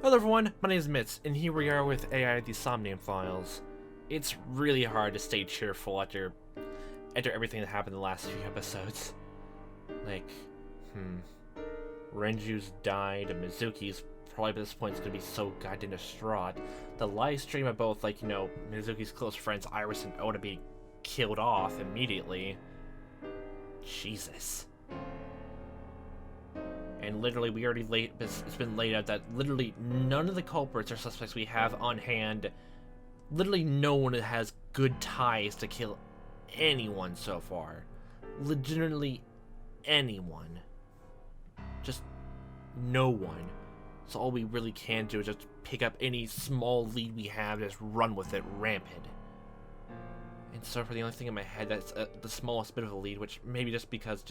Hello everyone, my name is Mitz, and here we are with AI the Somnium files. It's really hard to stay cheerful after everything that happened in the last few episodes. Like, Renju's died, and Mizuki's probably at this point is gonna be so goddamn distraught. The live stream of both, like, Mizuki's close friends Iris and Ota being killed off immediately. Jesus. And literally, it's been laid out that literally none of the culprits or suspects we have on hand, literally no one has good ties to kill anyone so far. Legitimately anyone. Just no one. So all we really can do is just pick up any small lead we have and just run with it rampant. And so for the only thing in my head that's the smallest bit of a lead, which maybe just because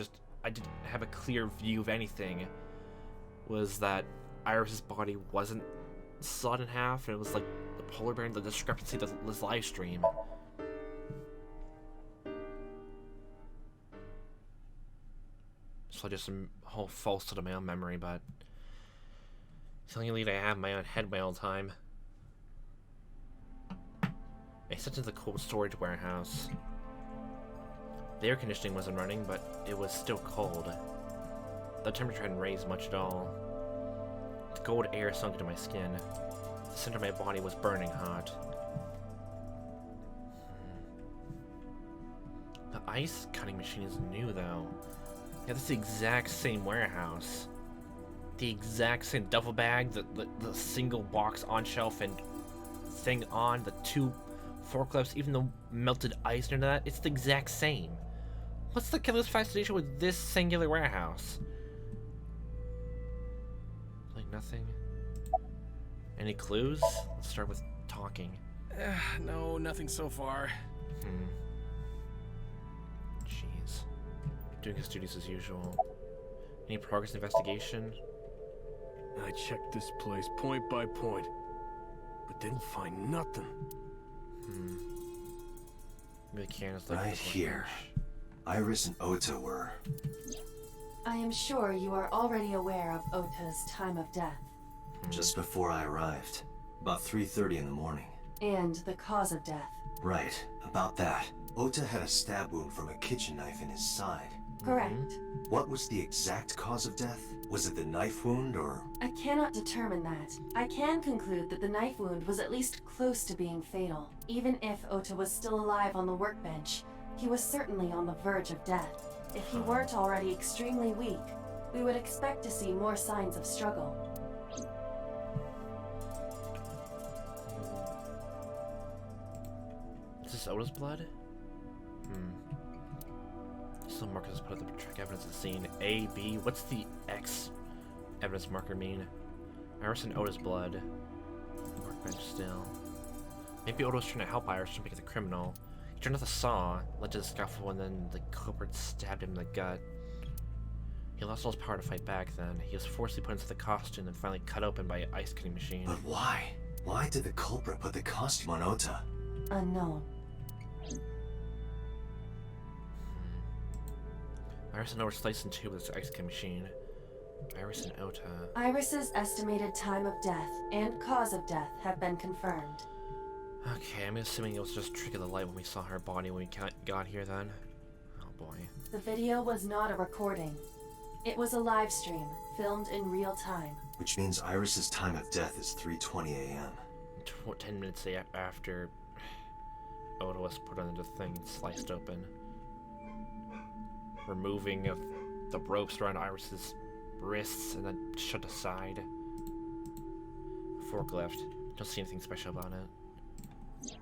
I didn't have a clear view of anything, was that Iris's body wasn't sawed in half, and it was like the polar bear and the discrepancy of this live stream. So just some whole falsehood of my own memory, but it's the only lead I have in my own head my whole time. I stepped into the cold storage warehouse. The air conditioning wasn't running, but it was still cold. The temperature hadn't raised much at all. The cold air sunk into my skin. The center of my body was burning hot. The ice cutting machine is new, though. Yeah, that's the exact same warehouse. The exact same duffel bag, the single box on shelf and thing on, the two forklifts, even the melted ice into that, it's the exact same. What's the killer's fascination with this singular warehouse? Like nothing? Any clues? Let's start with talking. No, nothing so far. Jeez. Doing his duties as usual. Any progress in investigation? I checked this place point by point, but didn't find nothing. Maybe the can is like right here. Iris and Ota were. I am sure you are already aware of Ota's time of death. Just before I arrived. About 3:30 in the morning. And the cause of death. Right, about that. Ota had a stab wound from a kitchen knife in his side. Correct. What was the exact cause of death? Was it the knife wound, or...? I cannot determine that. I can conclude that the knife wound was at least close to being fatal. Even if Ota was still alive on the workbench, he was certainly on the verge of death. If he weren't already extremely weak, we would expect to see more signs of struggle. Is this Ota's blood? Still markers put up the track evidence of the scene. A, B, what's the X evidence marker mean? Iris and Ota's blood. Workbench still. Maybe Oda was trying to help Iris from being the criminal. He turned off the saw, led to the scuffle, and then the culprit stabbed him in the gut. He lost all his power to fight back then. He was forcibly put into the costume and finally cut open by an ice cutting machine. But why? Why did the culprit put the costume on Ota? Unknown. Iris and Ota were sliced in two with this ice cutting machine. Iris and Ota. Iris's estimated time of death and cause of death have been confirmed. Okay, I'm assuming it was just a trick of the light when we saw her body when we got here then. Oh boy. The video was not a recording. It was a live stream, filmed in real time. Which means Iris's time of death is 3:20 a.m. 10 minutes after Ota was put under the thing and sliced open. Removing of the ropes around Iris's wrists and then shut aside. Forklift. Don't see anything special about it.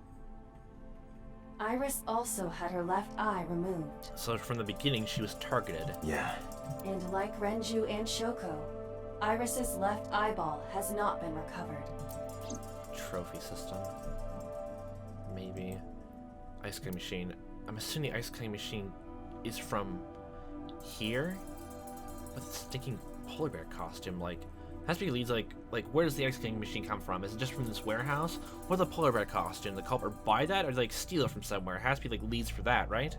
Iris also had her left eye removed. So from the beginning she was targeted. Yeah. And like Renju and Shoko, Iris's left eyeball has not been recovered. Trophy system. Maybe. Ice cream machine. I'm assuming the ice cream machine is from here? With the stinking polar bear costume, like, has to be leads like where does the ice cream machine come from? Is it just from this warehouse? Or the polar bear costume? The culprit buy that or like steal it from somewhere? It has to be like leads for that, right?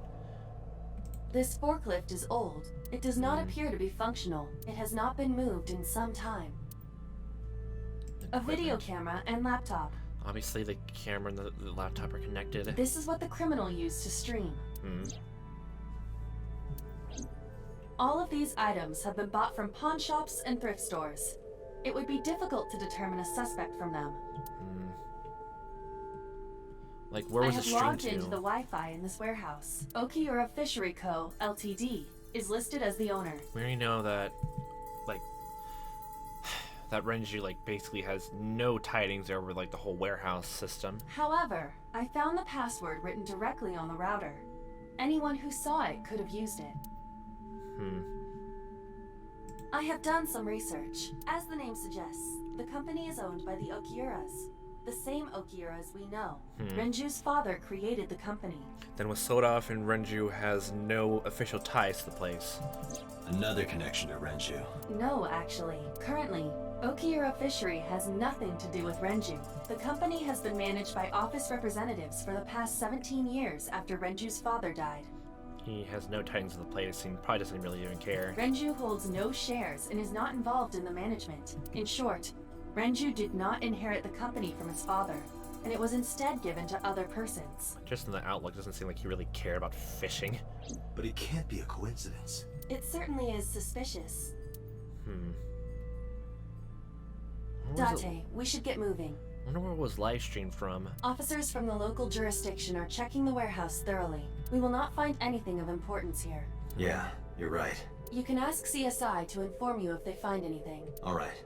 This forklift is old. It does not appear to be functional. It has not been moved in some time. A video equipment. camera and laptop. Obviously, the camera and the laptop are connected. This is what the criminal used to stream. Hmm. All of these items have been bought from pawn shops and thrift stores. It would be difficult to determine a suspect from them. Hmm. Like, where I was it have streamed logged to? into the Wi-Fi in this warehouse. Okiura Fishery Co., Ltd. is listed as the owner. We already know that, like, that Renju, like, basically has no tidings over, like, the whole warehouse system. However, I found the password written directly on the router. Anyone who saw it could have used it. Hmm. I have done some research. As the name suggests, the company is owned by the Okiuras. The same Okiuras we know. Renju's father created the company. Then was sold off, and Renju has no official ties to the place. Another connection to Renju. No, actually. Currently, Okiura Fishery has nothing to do with Renju. The company has been managed by office representatives for the past 17 years after Renju's father died. He has no tidings of the place and probably doesn't really even care. Renju holds no shares and is not involved in the management. In short, Renju did not inherit the company from his father, and it was instead given to other persons. Just in the outlook, doesn't seem like he really cared about fishing. But it can't be a coincidence. It certainly is suspicious. Hmm. Where was it- Date, we should get moving. I wonder where it was live streamed from. Officers from the local jurisdiction are checking the warehouse thoroughly. We will not find anything of importance here. Yeah, you're right. You can ask CSI to inform you if they find anything. All right.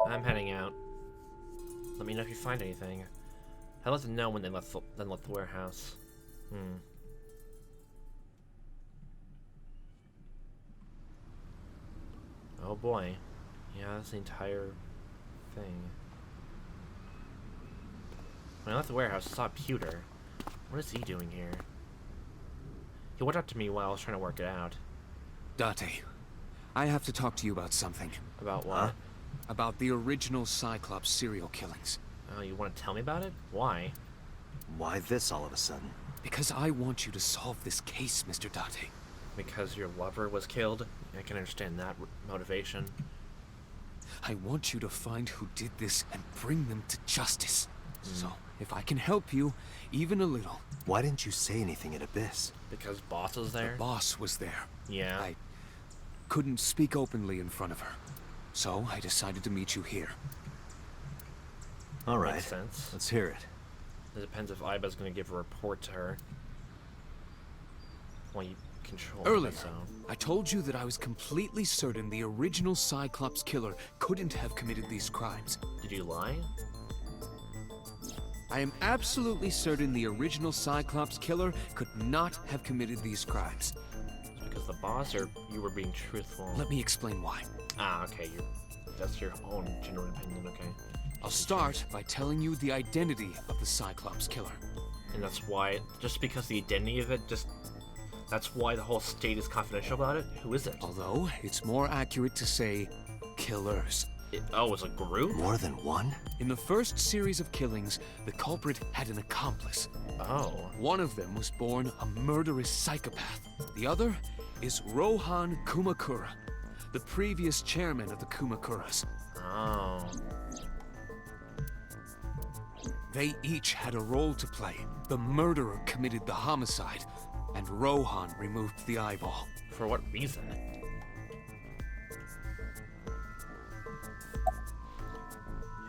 I'm heading out. Let me know if you find anything. I'll let them know when they left the warehouse. Hmm. Oh boy. Yeah, that's the entire thing. When I left the warehouse, I saw Pewter. What is he doing here? He walked up to me while I was trying to work it out. Date, I have to talk to you about something. About what? Huh? About the original Cyclops serial killings. Oh, you want to tell me about it? Why? Why this all of a sudden? Because I want you to solve this case, Mr. Date. Because your lover was killed? I can understand that motivation. I want you to find who did this and bring them to justice. So, if I can help you, even a little. Why didn't you say anything at Abyss? Because Boss was there? The boss was there. Yeah. I couldn't speak openly in front of her. So, I decided to meet you here. All right. Makes sense. Let's hear it. It depends if Iba's going to give a report to her. Well, you control Earlier, it, so. I told you that I was completely certain the original Cyclops killer couldn't have committed these crimes. Did you lie? I am absolutely certain the original Cyclops killer could not have committed these crimes. It's because the boss, or you were being truthful? Let me explain why. Ah, okay. That's your own general opinion, okay. I'll start by telling you the identity of the Cyclops killer. And that's why, just because the identity of it, that's why the whole state is confidential about it? Who is it? Although, it's more accurate to say killers. Oh, it's a group? More than one? In the first series of killings, the culprit had an accomplice. Oh. One of them was born a murderous psychopath. The other is Rohan Kumakura, the previous chairman of the Kumakuras. Oh. They each had a role to play. The murderer committed the homicide, and Rohan removed the eyeball. For what reason?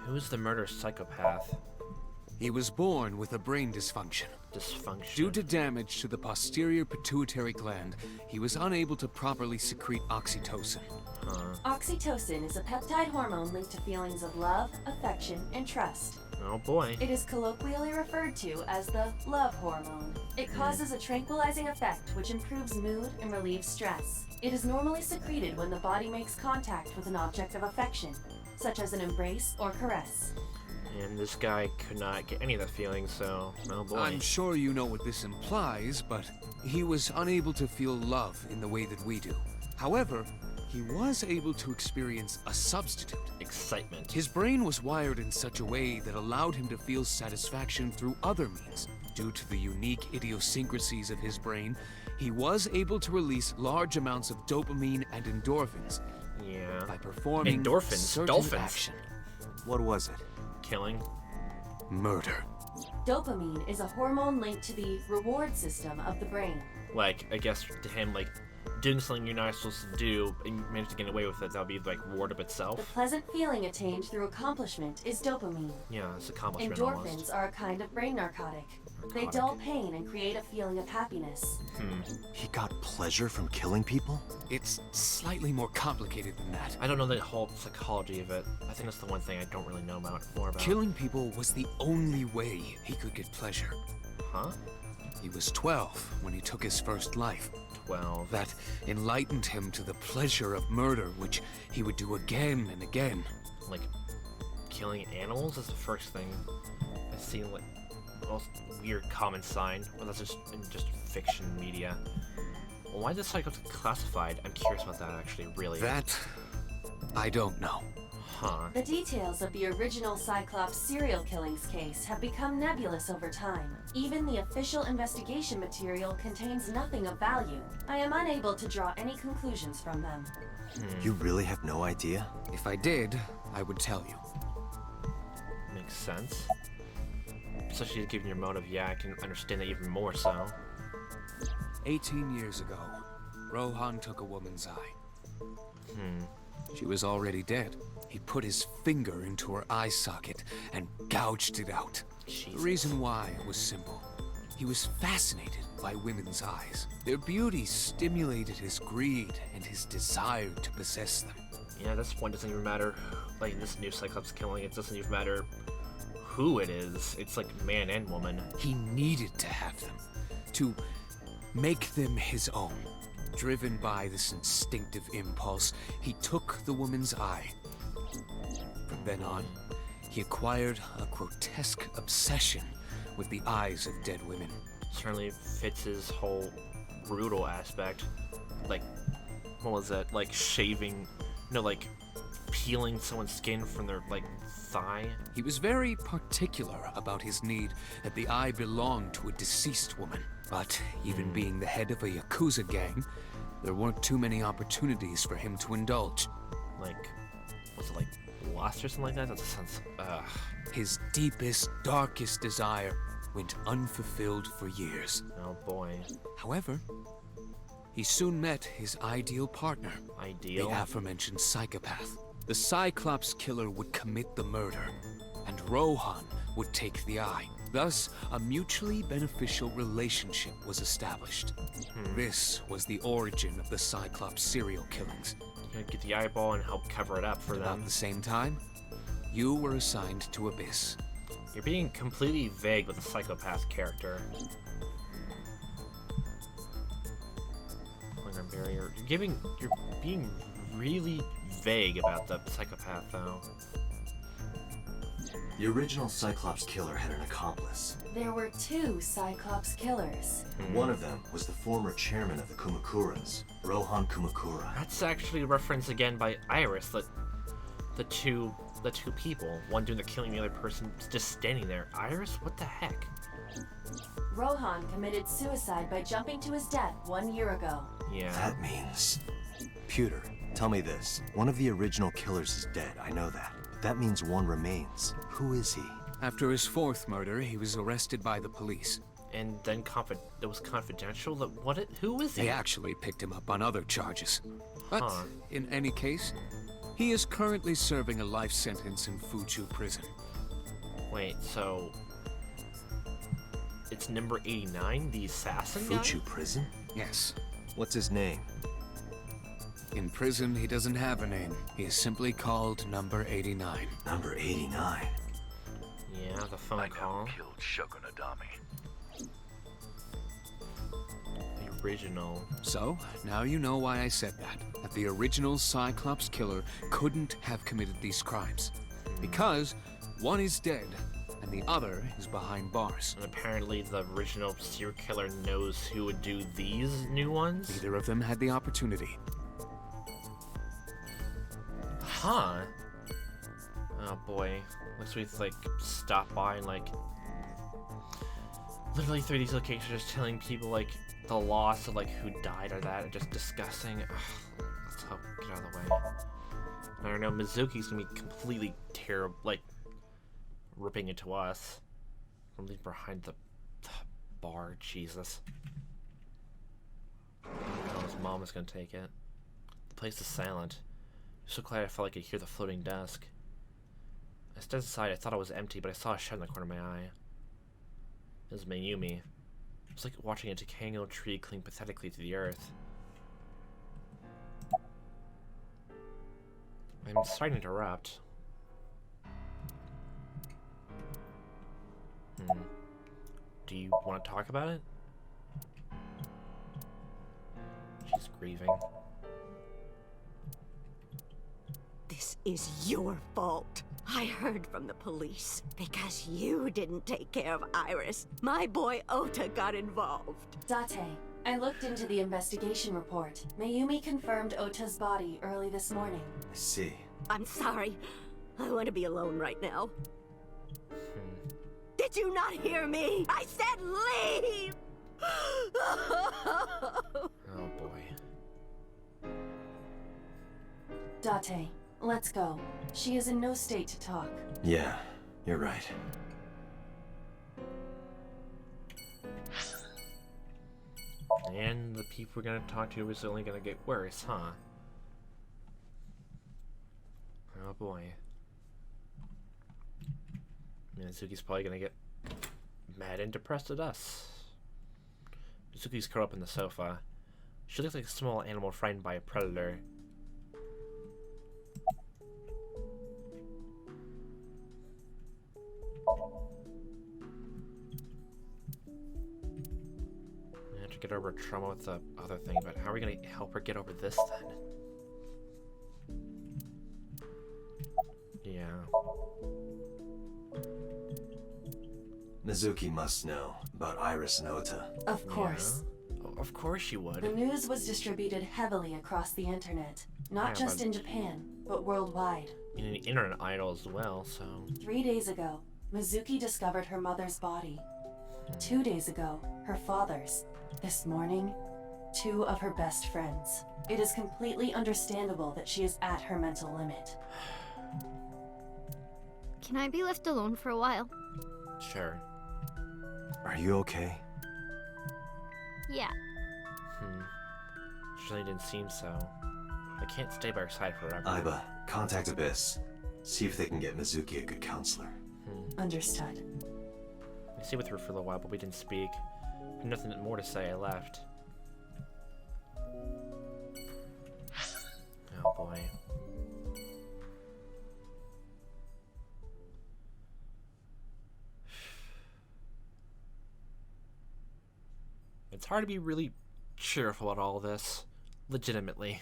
Who's the murder psychopath? He was born with a brain dysfunction. Dysfunction. Due to damage to the posterior pituitary gland, he was unable to properly secrete oxytocin. Huh. Oxytocin is a peptide hormone linked to feelings of love, affection, and trust. Oh boy. It is colloquially referred to as the love hormone. It causes a tranquilizing effect which improves mood and relieves stress. It is normally secreted when the body makes contact with an object of affection, such as an embrace or caress. And this guy could not get any of the feelings, so oh boy. I'm sure you know what this implies, but he was unable to feel love in the way that we do. However, he was able to experience a substitute. Excitement. His brain was wired in such a way that allowed him to feel satisfaction through other means. Due to the unique idiosyncrasies of his brain, he was able to release large amounts of dopamine and endorphins, Yeah. by performing Endorphins, certain dolphins. action. What was it? Killing. Murder. Dopamine is a hormone linked to the reward system of the brain. Like, I guess to him, like, doing something you're not supposed to do and you manage to get away with it, that would be, like, reward of The itself. pleasant feeling attained through accomplishment is dopamine. Yeah, it's accomplishment Endorphins almost. are a kind of brain narcotic. They Narcotic. dull pain and create a feeling of happiness. He got pleasure from killing people? It's slightly more complicated than that. I don't know the whole psychology of it. I think that's the one thing I don't really know more about. Killing people was the only way he could get pleasure. Huh? He was 12 when he took his first life. 12. That enlightened him to the pleasure of murder, which he would do again and again. Like, killing animals is the first thing I've seen, like, most weird common sign. Well, that's just in just fiction media. Well, why is this cycle classified? I'm curious about that, actually, really. That, I don't know. Huh. The details of the original Cyclops serial killings case have become nebulous over time. Even the official investigation material contains nothing of value. I am unable to draw any conclusions from them. You really have no idea? If I did, I would tell you. Makes sense. Especially given your motive, yeah, I can understand that even more so. 18 years ago, Rohan took a woman's eye. She was already dead. He put his finger into her eye socket and gouged it out. Jesus. The reason why was simple. He was fascinated by women's eyes. Their beauty stimulated his greed and his desire to possess them. Yeah, at this point, it doesn't even matter, like, in this new Cyclops killing, it doesn't even matter who it is. It's like man and woman. He needed to have them, to make them his own. Driven by this instinctive impulse, he took the woman's eye. From then on, he acquired a grotesque obsession with the eyes of dead women. Certainly fits his whole brutal aspect. Like, what was that? Like shaving, no, like peeling someone's skin from their, like, thigh. He was very particular about his need that the eye belonged to a deceased woman. But even being the head of a Yakuza gang, there weren't too many opportunities for him to indulge. Like, was it like lust or something like that? That sounds, His deepest, darkest desire went unfulfilled for years. oh boy. However, he soon met his ideal partner, Ideal. the aforementioned psychopath. The Cyclops killer would commit the murder, and Rohan would take the eye. Thus, a mutually beneficial relationship was established. This was the origin of the Cyclops serial killings. You're gonna get the eyeball and help cover it up for About them. the same time, you were assigned to Abyss. You're being completely vague with the psychopath character. Playground barrier. You're being really vague about the psychopath, though. The original Cyclops killer had an accomplice. There were two Cyclops killers. One of them was the former chairman of the Kumakuras, Rohan Kumakura. That's actually a reference again by Iris, the two people, one doing the killing, the other person just standing there. Iris, what the heck? Rohan committed suicide by jumping to his death 1 year ago. Yeah. That means... Pewter, tell me this. One of the original killers is dead, I know that. But that means one remains. Who is he? After his fourth murder, he was arrested by the police. And then it was confidential. Who is he? They actually picked him up on other charges. But Huh. in any case, he is currently serving a life sentence in Fuju prison. Wait, so it's number 89, the assassin guy? Fuchu prison? Yes. What's his name? In prison, he doesn't have a name. He is simply called Number 89. Number 89. Yeah, the phone call. killed Shogun Adami. The original. So, now you know why I said that the original Cyclops killer couldn't have committed these crimes. Because one is dead, and the other is behind bars. And apparently the original serial killer knows who would do these new ones? Neither of them had the opportunity. Huh. Oh boy. Looks like we like stop by and like literally through these locations just telling people like the loss of like who died or that and just discussing. Ugh, let's hope get out of the way. don't know, Mizuki's gonna be completely terrible, like, ripping into us. From behind the bar, Jesus. I don't know, his mom is gonna take it. The place is silent. I'm so glad I felt like I could hear the floating desk. I stepped aside, I thought it was empty, but I saw a shadow in the corner of my eye. It was Mayumi. It was like watching a decaying old tree cling pathetically to the earth. I'm sorry to interrupt. Do you want to talk about it? She's grieving. This is your fault. I heard from the police because you didn't take care of Iris. My boy Ota got involved. Date, I looked into the investigation report. Mayumi confirmed Ota's body early this morning. I see. I'm sorry. I want to be alone right now. Did you not hear me? I said leave! Oh boy. Date, let's go. She is in no state to talk. Yeah, you're right. And the people we're gonna talk to is only gonna get worse, huh? Oh boy. Mizuki's probably gonna get mad and depressed at us. Mizuki's curled up in the sofa. She looks like a small animal frightened by a predator. We have to get over trauma with the other thing, but how are we gonna help her get over this then? Yeah. Mizuki must know about Iris and Ota. Of course. Yeah. Oh, of course she would. The news was distributed heavily across the internet. Not Yeah, just but- in Japan, but worldwide. I mean, an internet idol as well, so... 3 days ago, Mizuki discovered her mother's body. 2 days ago, her father's. This morning, 2 of her best friends. It is completely understandable that she is at her mental limit. Can I be left alone for a while? Sure. Are you okay? Yeah. Certainly didn't seem so. I can't stay by her side forever. Aiba, contact Abyss. See if they can get Mizuki a good counselor. Understood. I stayed with her for a little while, but we didn't speak. I had nothing more to say, I left. Oh boy. It's hard to be really cheerful about all this. Legitimately.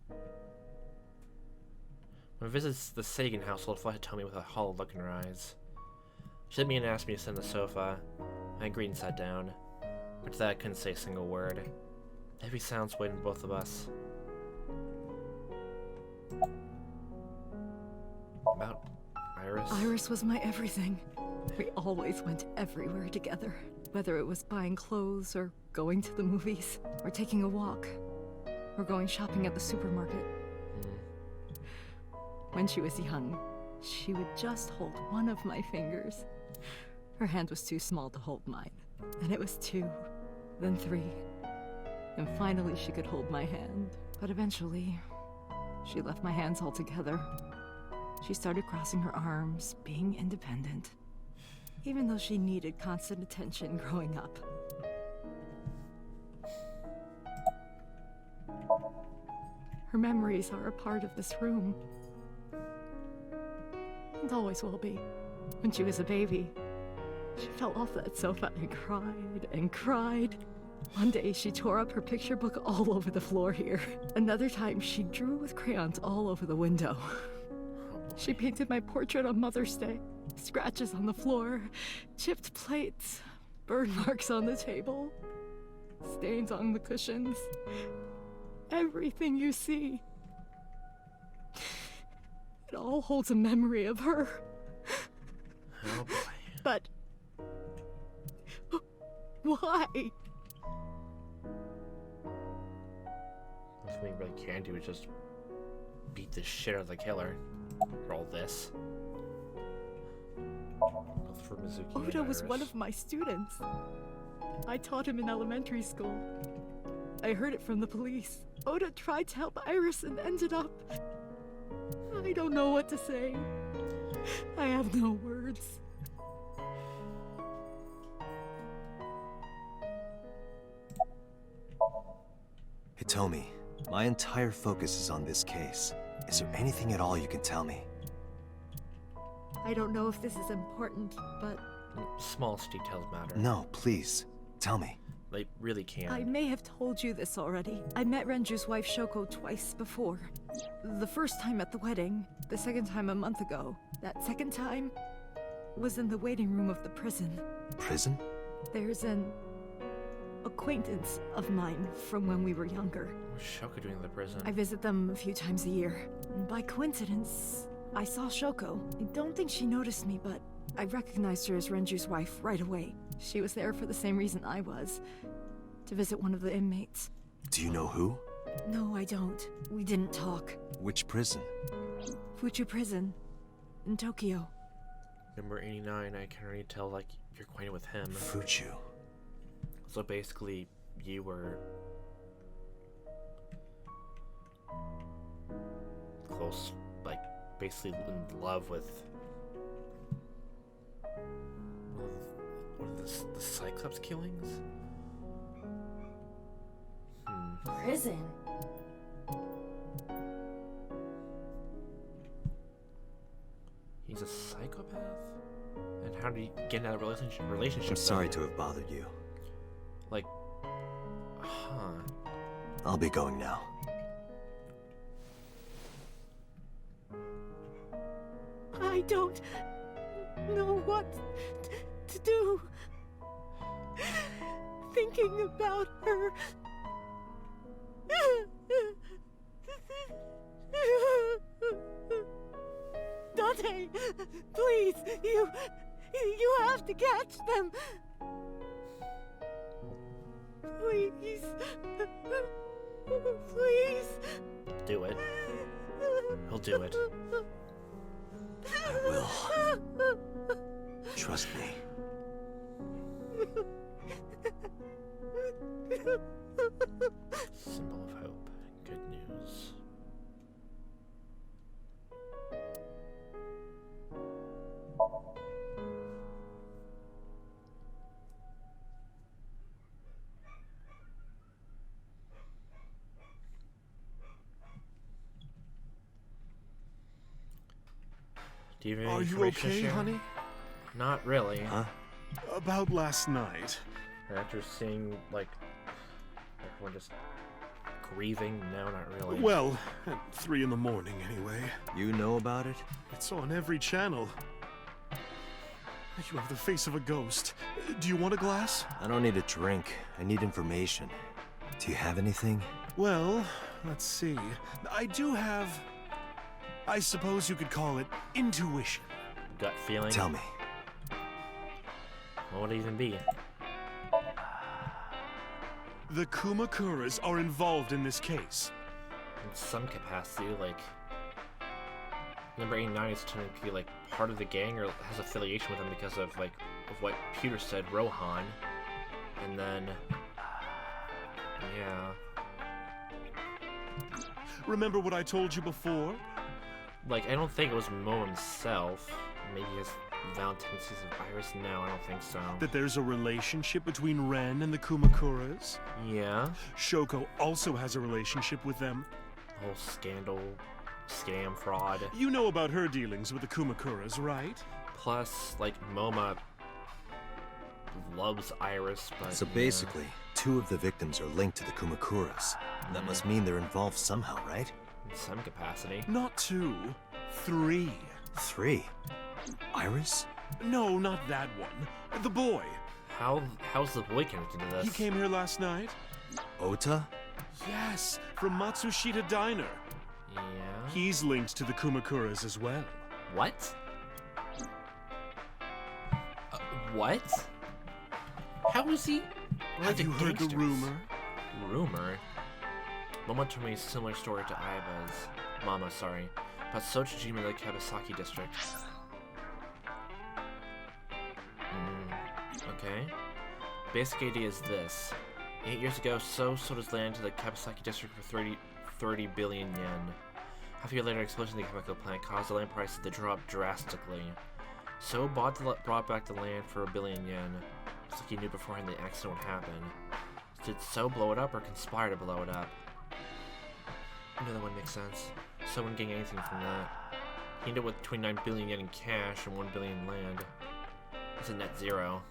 When I visited the Sagan household, Flo had told me with a hollow look in her eyes. She let me in and asked me to sit on the sofa. I agreed and sat down. After that, I couldn't say a single word. Heavy sounds weighed on both of us. About Iris? Iris was my everything. We always went everywhere together. Whether it was buying clothes, or going to the movies, or taking a walk, or going shopping at the supermarket. When she was young, she would just hold one of my fingers. Her hand was too small to hold mine. And it was 2, then 3. And finally she could hold my hand. But eventually, she left my hands altogether. She started crossing her arms, being independent. Even though she needed constant attention growing up. Her memories are a part of this room. And always will be. When she was a baby, she fell off that sofa and cried and cried. One day she tore up her picture book all over the floor here. Another time she drew with crayons all over the window. She painted my portrait on Mother's Day. Scratches on the floor, chipped plates, burn marks on the table, stains on the cushions. Everything you see. It all holds a memory of her. Oh boy. But why? thing we really can do is just beat the shit out of the killer. Roll this. Both for Mizuki and Oda was Iris. one of my students. I taught him in elementary school. I heard it from the police. Oda tried to help Iris and ended up... I don't know what to say. I have no words. Hitomi, my entire focus is on this case. Is there anything at all you can tell me? I don't know if this is important, but Smallest details matter. No, please. Tell me. They really can. I may have told you this already. I met Renju's wife Shoko twice before. The first time at the wedding, the second time a month ago. That second time was in the waiting room of the prison. Prison? There's an acquaintance of mine from when we were younger. What's Shoko doing in the prison? I visit them a few times a year. And by coincidence, I saw Shoko. I don't think she noticed me, but I recognized her as Renju's wife right away. She was there for the same reason I was, to visit one of the inmates. Do you know who? No, I don't. We didn't talk. Which prison? Fuchu Prison, in Tokyo. Number 89, I can already tell, like, you're acquainted with him. Fuchu. So basically, you were close, like, basically in love with one of the Cyclops killings? Prison? He's a psychopath? And how did he get in that relationship? I'm sorry to have bothered you. Like, huh. I'll be going now. I don't know what to do. Thinking about her. Dante, please, you have to catch them. Please. Please. Do it. He'll do it. I will. Trust me. Symbol of hope. Good news. Do you have any Are you information to okay, share? honey? Not really. Huh? About last night. After seeing, like, everyone just grieving, no, not really. Well, at 3 in the morning anyway. You know about it? It's on every channel. You have the face of a ghost. Do you want a glass? I don't need a drink. I need information. Do you have anything? Well, let's see. I do have... I suppose you could call it intuition. Gut feeling? Tell me. What would it even be? The Kumakuras are involved in this case. In some capacity, like... Number 89 is technically, like, part of the gang or has affiliation with them because of, like, of what Peter said, Rohan. And then... Yeah... Remember what I told you before? Like, I don't think it was Mo himself. Maybe his violent tendencies of Iris? No, I don't think so. That there's a relationship between Ren and the Kumakuras? Yeah? Shoko also has a relationship with them. The whole scandal, scam, fraud. You know about her dealings with the Kumakuras, right? Plus, like, Moma loves Iris, but... So yeah. basically, 2 of the victims are linked to the Kumakuras. That must mean they're involved somehow, right? In some capacity. Not 2, 3. 3? Iris? No, not that one. The boy. How's the boy connected to this? He came here last night? Ota? Yes, from Matsushita Diner. Yeah? He's linked to the Kumakuras as well. What? What? How is he? Have you heard the rumor? Rumor? Momo told me a similar story to Aiba's Mama, sorry, about Sochijima in the Kabasaki district. Okay. Basic idea is this. 8 years ago, sold his land to the Kabasaki district for 30 billion yen. Half a year later, explosion of the chemical plant caused the land prices to drop drastically. So brought back the land for 1 billion yen. Just like he knew beforehand the accident would happen. Did So blow it up or conspire to blow it up? Another one makes sense. So wouldn't gain anything from that. He ended up with 29 billion yen in cash and 1 billion in land. It's a net zero.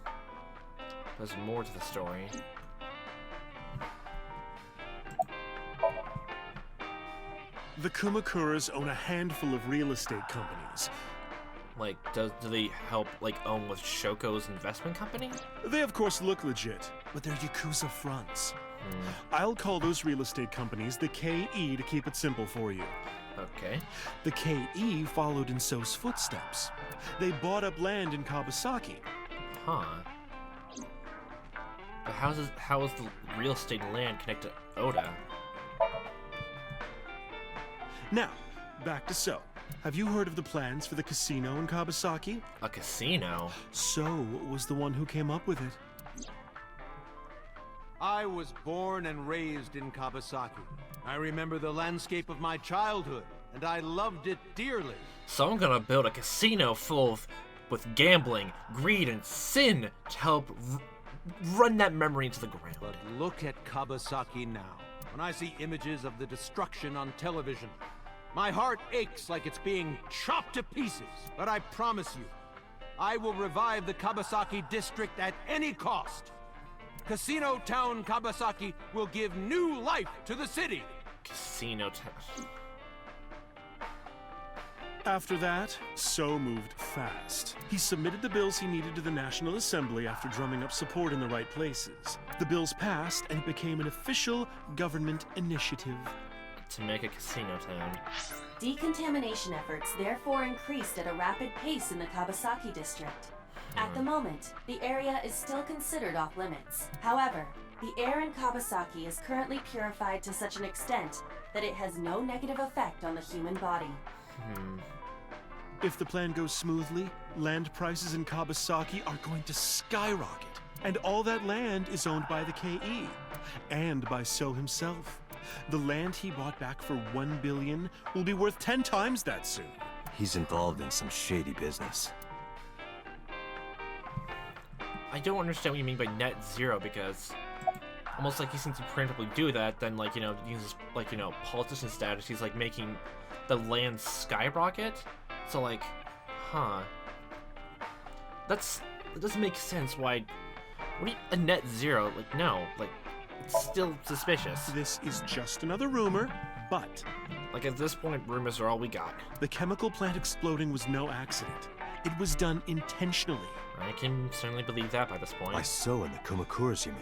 There's more to the story. The Kumakuras own a handful of real estate companies. Like, do they help, like, own with Shoko's investment company? They of course look legit, but they're Yakuza fronts. I'll call those real estate companies the KE to keep it simple for you. Okay. The KE followed in So's footsteps. They bought up land in Kabasaki. Huh. But how is the real estate and land connected to Oda? Now, back to So. Have you heard of the plans for the casino in Kabasaki? A casino? So was the one who came up with it. I was born and raised in Kabasaki. I remember the landscape of my childhood, and I loved it dearly. So I'm gonna build a casino full with gambling, greed, and sin to help run that memory into the ground. But look at Kabasaki now. When I see images of the destruction on television, my heart aches like it's being chopped to pieces. But I promise you, I will revive the Kabasaki district at any cost. Casino Town Kabasaki will give new life to the city. Casino Town. After that, So moved fast. He submitted the bills he needed to the National Assembly after drumming up support in the right places. The bills passed, and it became an official government initiative. To make a casino town. Decontamination efforts therefore increased at a rapid pace in the Kabasaki district. At the moment, the area is still considered off limits. However, the air in Kabasaki is currently purified to such an extent that it has no negative effect on the human body. If the plan goes smoothly, land prices in Kabasaki are going to skyrocket. And all that land is owned by the KE. And by So himself. The land he bought back for 1 billion will be worth 10 times that soon. He's involved in some shady business. I don't understand what you mean by net zero, because almost like he seems to preemptively do that, then, like, you know, uses, like, you know, politician status, he's like making the land skyrocket. So, like, huh. That doesn't make sense. Why? What do you, a net zero? Like, no, like, it's still suspicious. This is just another rumor, but like, at this point, rumors are all we got. The chemical plant exploding was no accident. It was done intentionally. I can certainly believe that by this point. By So and the Kumakuras, you mean?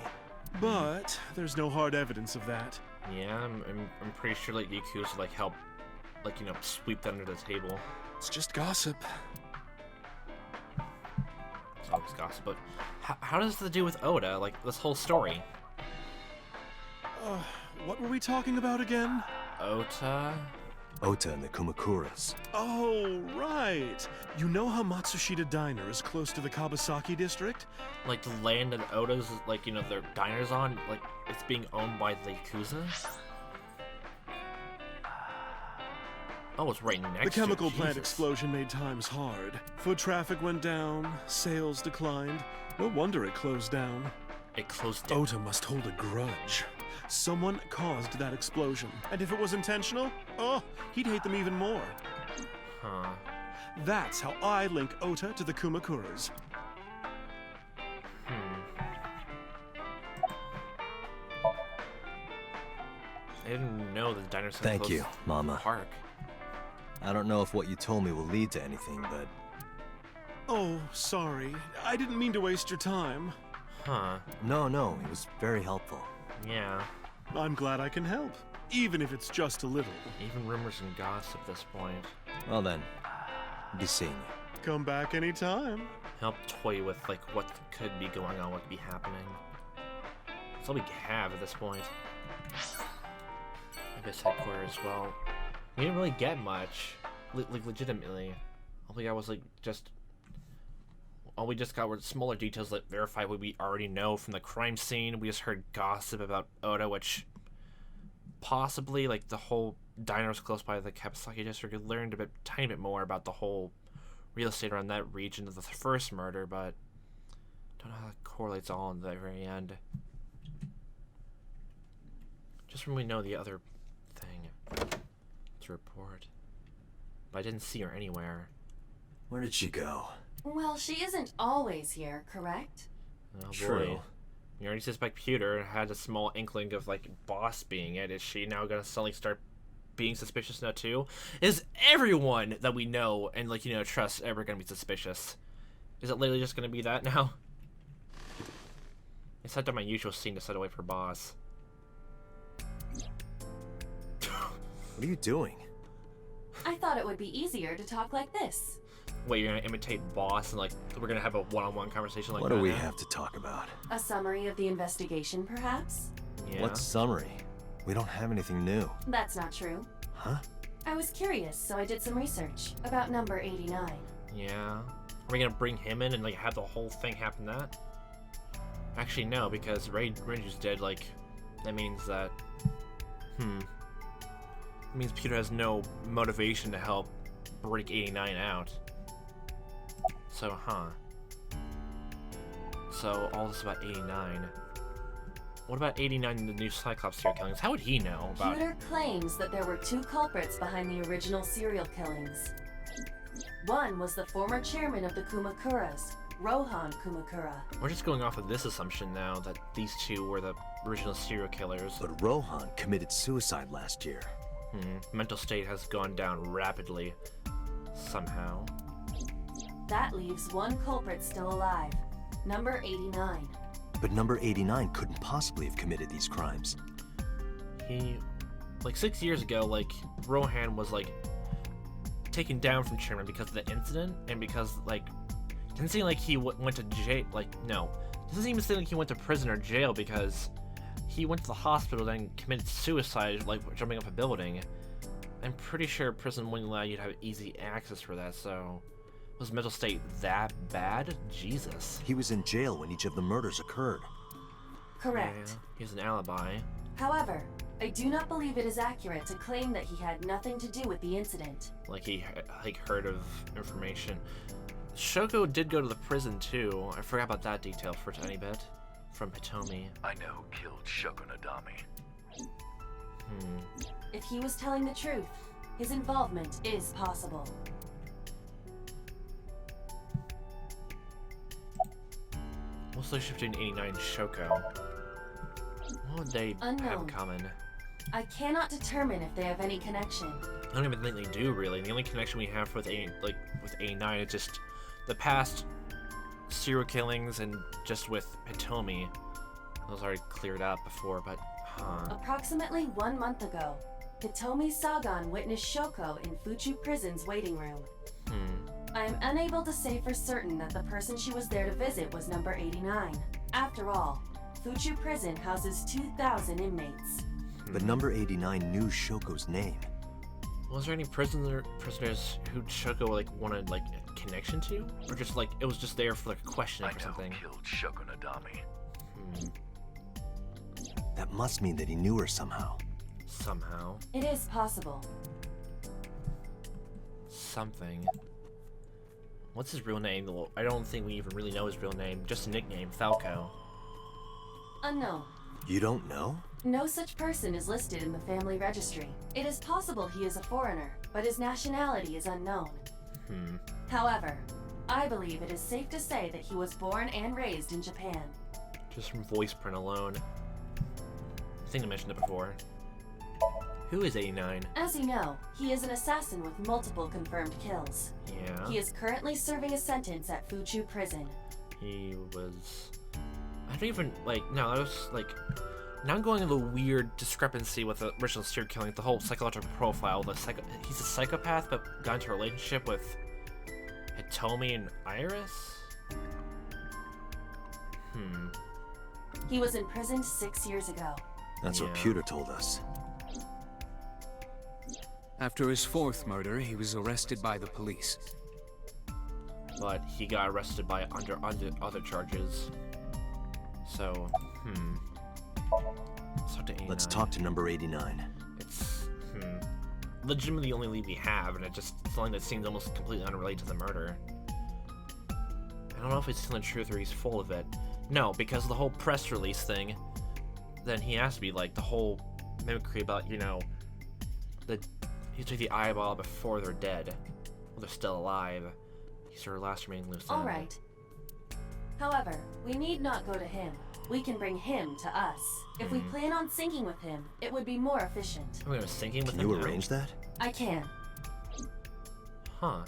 But there's no hard evidence of that. Yeah, I'm pretty sure, like, Yakuza, like, help, like, you know, sweep that under the table. It's just gossip. It's always gossip, but how does this have to do with Oda, like, this whole story? What were we talking about again? Ota? Ota and the Kumakuras. Oh, right. You know how Matsushita Diner is close to the Kabasaki district? Like, the land that Oda's, like, you know, their diner's on, like, it's being owned by the Yakuza? Oh, it's right next to The chemical plant Jesus. explosion made times hard. Foot traffic went down, sales declined. No wonder it closed down. It closed down. Ota must hold a grudge. Someone caused that explosion. And if it was intentional, oh, he'd hate them even more. Huh. That's how I link Ota to the Kumakuras. I didn't know the diner's so Thank close you, to Mama. the park. I don't know if what you told me will lead to anything, but Oh, sorry. I didn't mean to waste your time. Huh. no, it was very helpful. Yeah. I'm glad I can help, even if it's just a little. Even rumors and gossip at this point. Well then, be seeing you. Come back anytime. Help toy with, like, what could be going on, what could be happening. That's all we have at this point. his headquarters. Well, we didn't really get much, like legitimately. All we got was like all we just got were smaller details that verify what we already know from the crime scene. We just heard gossip about Oda, which possibly like the whole diner was close by the Kabasaki district. We learned a tiny bit more about the whole real estate around that region of the first murder, but don't know how that correlates all in the very end. Just when we know the other thing to report. But I didn't see her anywhere. Where did she go? Well, she isn't always here, correct? Oh, True. boy. You already suspect Pewter had a small inkling of, like, Boss being it. Is she now gonna suddenly start being suspicious now, too? Is everyone that we know and, like, you know, trust ever gonna be suspicious? Is it literally just gonna be that now? I set up my usual scene to set away for Boss. What are you doing? I thought it would be easier to talk like this. Wait, you're gonna imitate Boss and, like, we're gonna have a one-on-one conversation like What that do we now? have to talk about? A summary of the investigation, perhaps? Yeah. What summary? We don't have anything new. That's not true. Huh? I was curious, so I did some research about number 89. Yeah. Are we gonna bring him in and, like, have the whole thing happen that? Actually, no, because Ranger's dead, like, that means that... It means Peter has no motivation to help break 89 out. So, So, all this about 89. What about 89 and the new Cyclops serial killings? How would he know about... Pewter claims that there were two culprits behind the original serial killings. One was the former chairman of the Kumakuras, Rohan Kumakura. We're just going off of this assumption now that these two were the original serial killers. But Rohan committed suicide last year. Mental state has gone down rapidly. Somehow. That leaves one culprit still alive, number 89. But number 89 couldn't possibly have committed these crimes. He, like 6 years ago, like, Rohan was, like, taken down from chairman because of the incident, and because, like, it doesn't seem like he went to jail, like, no. It doesn't even seem like he went to prison or jail, because he went to the hospital and committed suicide, like, jumping off a building. I'm pretty sure prison wouldn't allow you to have easy access for that, so... Was mental state that bad? Jesus. He was in jail when each of the murders occurred. Correct. Yeah, he has an alibi. However, I do not believe it is accurate to claim that he had nothing to do with the incident. Like he, like, heard of information. Shoko did go to the prison, too. I forgot about that detail for a tiny bit. From Hitomi. I know who killed Shogunadami. If he was telling the truth, his involvement is possible. What's the relationship between 89 and Shoko? What would they have in Unknown. common? I cannot determine if they have any connection. I don't even think they do, really. The only connection we have with with 89 is just the past serial killings and just with Hitomi. Those already cleared up before, but Approximately 1 month ago, Hitomi Sagan witnessed Shoko in Fuchu Prison's waiting room. I am unable to say for certain that the person she was there to visit was number 89. After all, Fuchu Prison houses 2,000 inmates. But number 89 knew Shoko's name. Was there any prisoners who Shoko, like, wanted, like, a connection to? Or just, like, it was just there for, like, a question I or know something? who killed Shogunadami. That must mean that he knew her somehow. Somehow. It is possible. Something. What's his real name? I don't think we even really know his real name. Just a nickname, Falco. Unknown. You don't know? No such person is listed in the family registry. It is possible he is a foreigner, but his nationality is unknown. However, I believe it is safe to say that he was born and raised in Japan. Just from voice print alone. I think I mentioned it before. Who is 89? As you know, he is an assassin with multiple confirmed kills. Yeah. He is currently serving a sentence at Fuchu Prison. He was... I don't even, like, no, that was, like... Now I'm going into the weird discrepancy with the original serial killing, the whole psychological profile. He's a psychopath, but got into a relationship with Hitomi and Iris? He was imprisoned 6 years ago. That's what Yeah. Pewter told us. After his fourth murder, he was arrested by the police. But he got arrested by under other charges. So, Let's talk to number 89. It's, legitimately the only lead we have, and it's something that seems almost completely unrelated to the murder. I don't know if he's telling the truth or he's full of it. No, because of the whole press release thing, then he has to be like the whole mimicry about, you know, he took the eyeball before they're dead. While they're still alive. He's our last remaining loose end. Alright. However, we need not go to him. We can bring him to us. If we plan on syncing with him, it would be more efficient. We're gonna syncing with him. Can you arrange that? I can. Huh.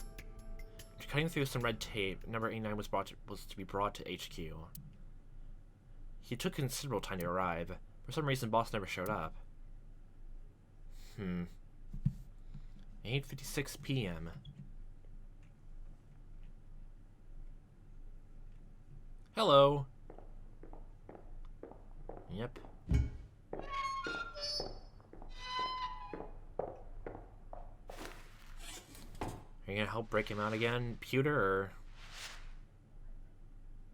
After cutting through some red tape, number 89 was to be brought to HQ. He took considerable time to arrive. For some reason, boss never showed up. 8:56 p.m. Hello. Yep. Are you gonna help break him out again, Pewter, or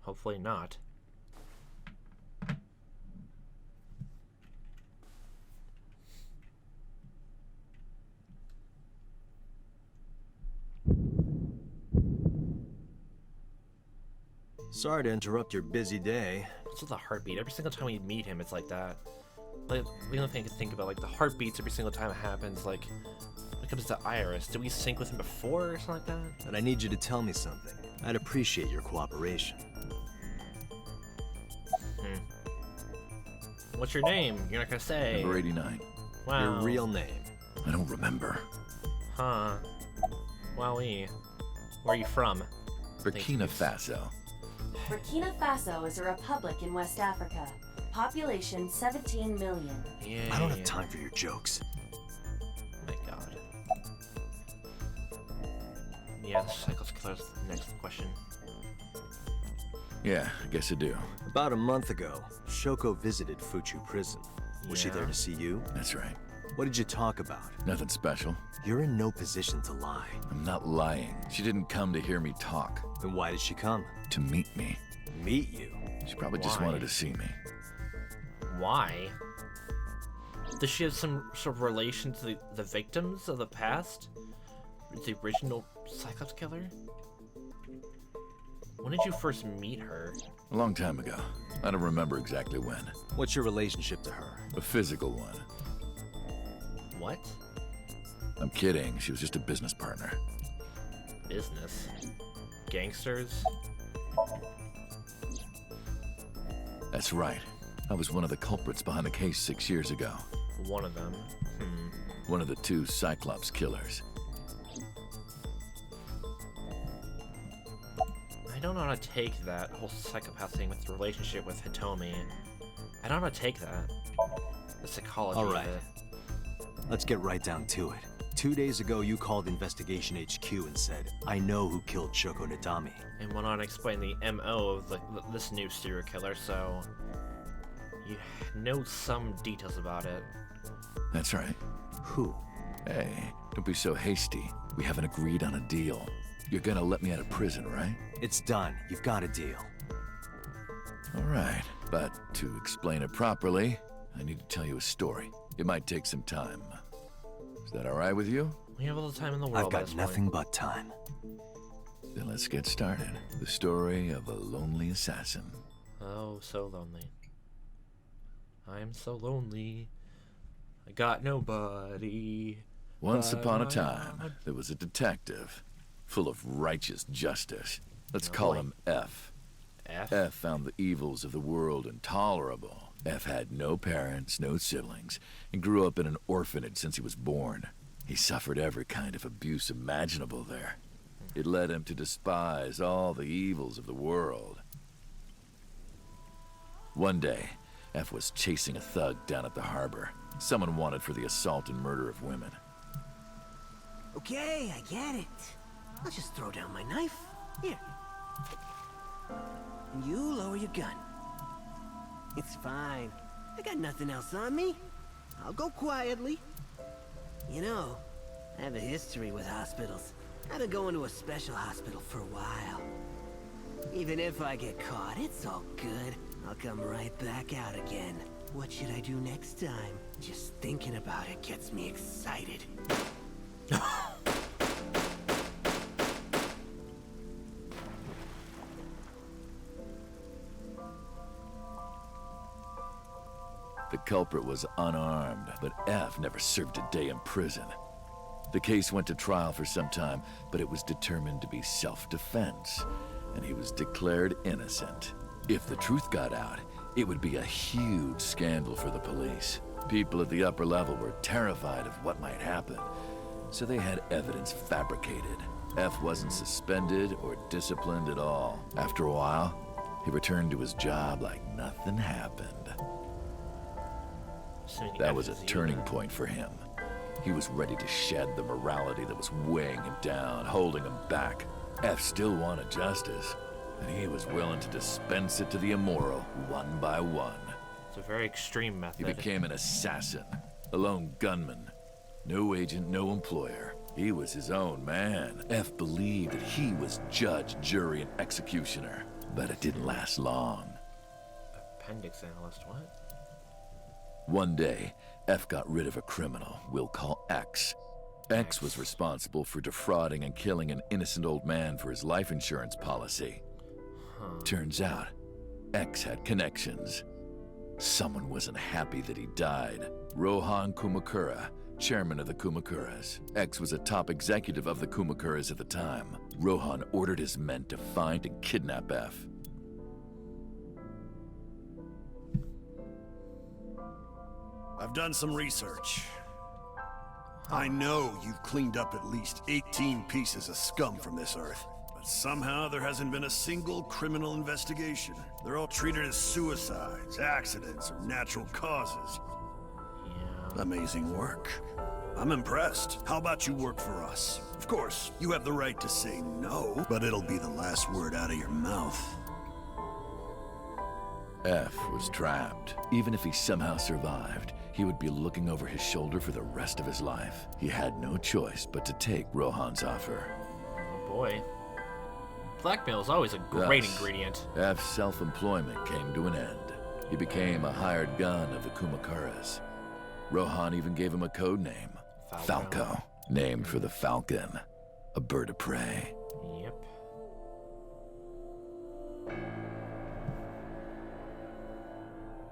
hopefully not? Sorry to interrupt your busy day. What's with the heartbeat? Every single time we meet him, it's like that. Like, the only thing I can think about, like, the heartbeats every single time it happens, like, when it comes to Iris, did we sync with him before or something like that? And I need you to tell me something. I'd appreciate your cooperation. What's your name? You're not gonna say. Number 89. Wow. Your real name. I don't remember. Huh. Wowee. Where are you from? Burkina Faso. Burkina Faso is a republic in West Africa. Population 17 million. Yeah. I don't have time for your jokes. My god. Yeah, the Cycles Killer's the next question. Yeah, I guess I do. About a month ago, Shoko visited Fuchu prison. Was she Yeah. there to see you? That's right. What did you talk about? Nothing special. You're in no position to lie. I'm not lying. She didn't come to hear me talk. Then why did she come? To meet me. Meet you? She probably just Why? wanted to see me. Why? Does she have some sort of relation to the victims of the past? The original Cyclops Killer? When did you first meet her? A long time ago. I don't remember exactly when. What's your relationship to her? A physical one. What? I'm kidding. She was just a business partner. Business? Gangsters? That's right. I was one of the culprits behind the case 6 years ago. One of them. One of the two Cyclops killers. I don't know how to take that whole psychopath thing with the relationship with Hitomi. I don't know how to take that. The psychology All right. of it. Let's get right down to it. 2 days ago, you called Investigation HQ and said, I know who killed Shoko Nadami. And went on to explain the MO of this new serial killer, so you know some details about it. That's right. Who? Hey, don't be so hasty. We haven't agreed on a deal. You're gonna let me out of prison, right? It's done. You've got a deal. All right, but to explain it properly, I need to tell you a story. It might take some time. Is that all right with you? We have all the time in the world. I've by got this nothing point. but time. Then let's get started. The story of a lonely assassin. Oh, so lonely. I'm so lonely. I got nobody. Once but upon a I- time, there was a detective, full of righteous justice. Let's Oh, call boy. him F. F? F found the evils of the world intolerable. F had no parents, no siblings, and grew up in an orphanage since he was born. He suffered every kind of abuse imaginable there. It led him to despise all the evils of the world. One day, F was chasing a thug down at the harbor. Someone wanted for the assault and murder of women. Okay, I get it. I'll just throw down my knife. Here. And you lower your gun. It's fine. I got nothing else on me. I'll go quietly. You know, I have a history with hospitals. I've been going to a special hospital for a while. Even if I get caught, it's all good. I'll come right back out again. What should I do next time? Just thinking about it gets me excited. The culprit was unarmed, but F never served a day in prison. The case went to trial for some time, but it was determined to be self-defense, and he was declared innocent. If the truth got out, it would be a huge scandal for the police. People at the upper level were terrified of what might happen, so they had evidence fabricated. F wasn't suspended or disciplined at all. After a while, he returned to his job like nothing happened. That was a turning point for him. He was ready to shed the morality that was weighing him down, holding him back. F still wanted justice, and he was willing to dispense it to the immoral, one by one. It's a very extreme method. He became an assassin, a lone gunman. No agent, no employer. He was his own man. F believed that he was judge, jury, and executioner. But it didn't last long. Appendix analyst, what? One day, F got rid of a criminal we'll call X. X was responsible for defrauding and killing an innocent old man for his life insurance policy. Turns out, X had connections. Someone wasn't happy that he died. Rohan Kumakura, chairman of the Kumakuras. X was a top executive of the Kumakuras at the time. Rohan ordered his men to find and kidnap F. I've done some research. I know you've cleaned up at least 18 pieces of scum from this earth, but somehow there hasn't been a single criminal investigation. They're all treated as suicides, accidents, or natural causes. Yeah. Amazing work. I'm impressed. How about you work for us? Of course, you have the right to say no, but it'll be the last word out of your mouth. F was trapped. Even if he somehow survived, he would be looking over his shoulder for the rest of his life. He had no choice but to take Rohan's offer. Oh boy. Blackmail is always a great ingredient. F's self-employment came to an end. He became a hired gun of the Kumakuras. Rohan even gave him a code name, Falco, named for the falcon, a bird of prey. Yep.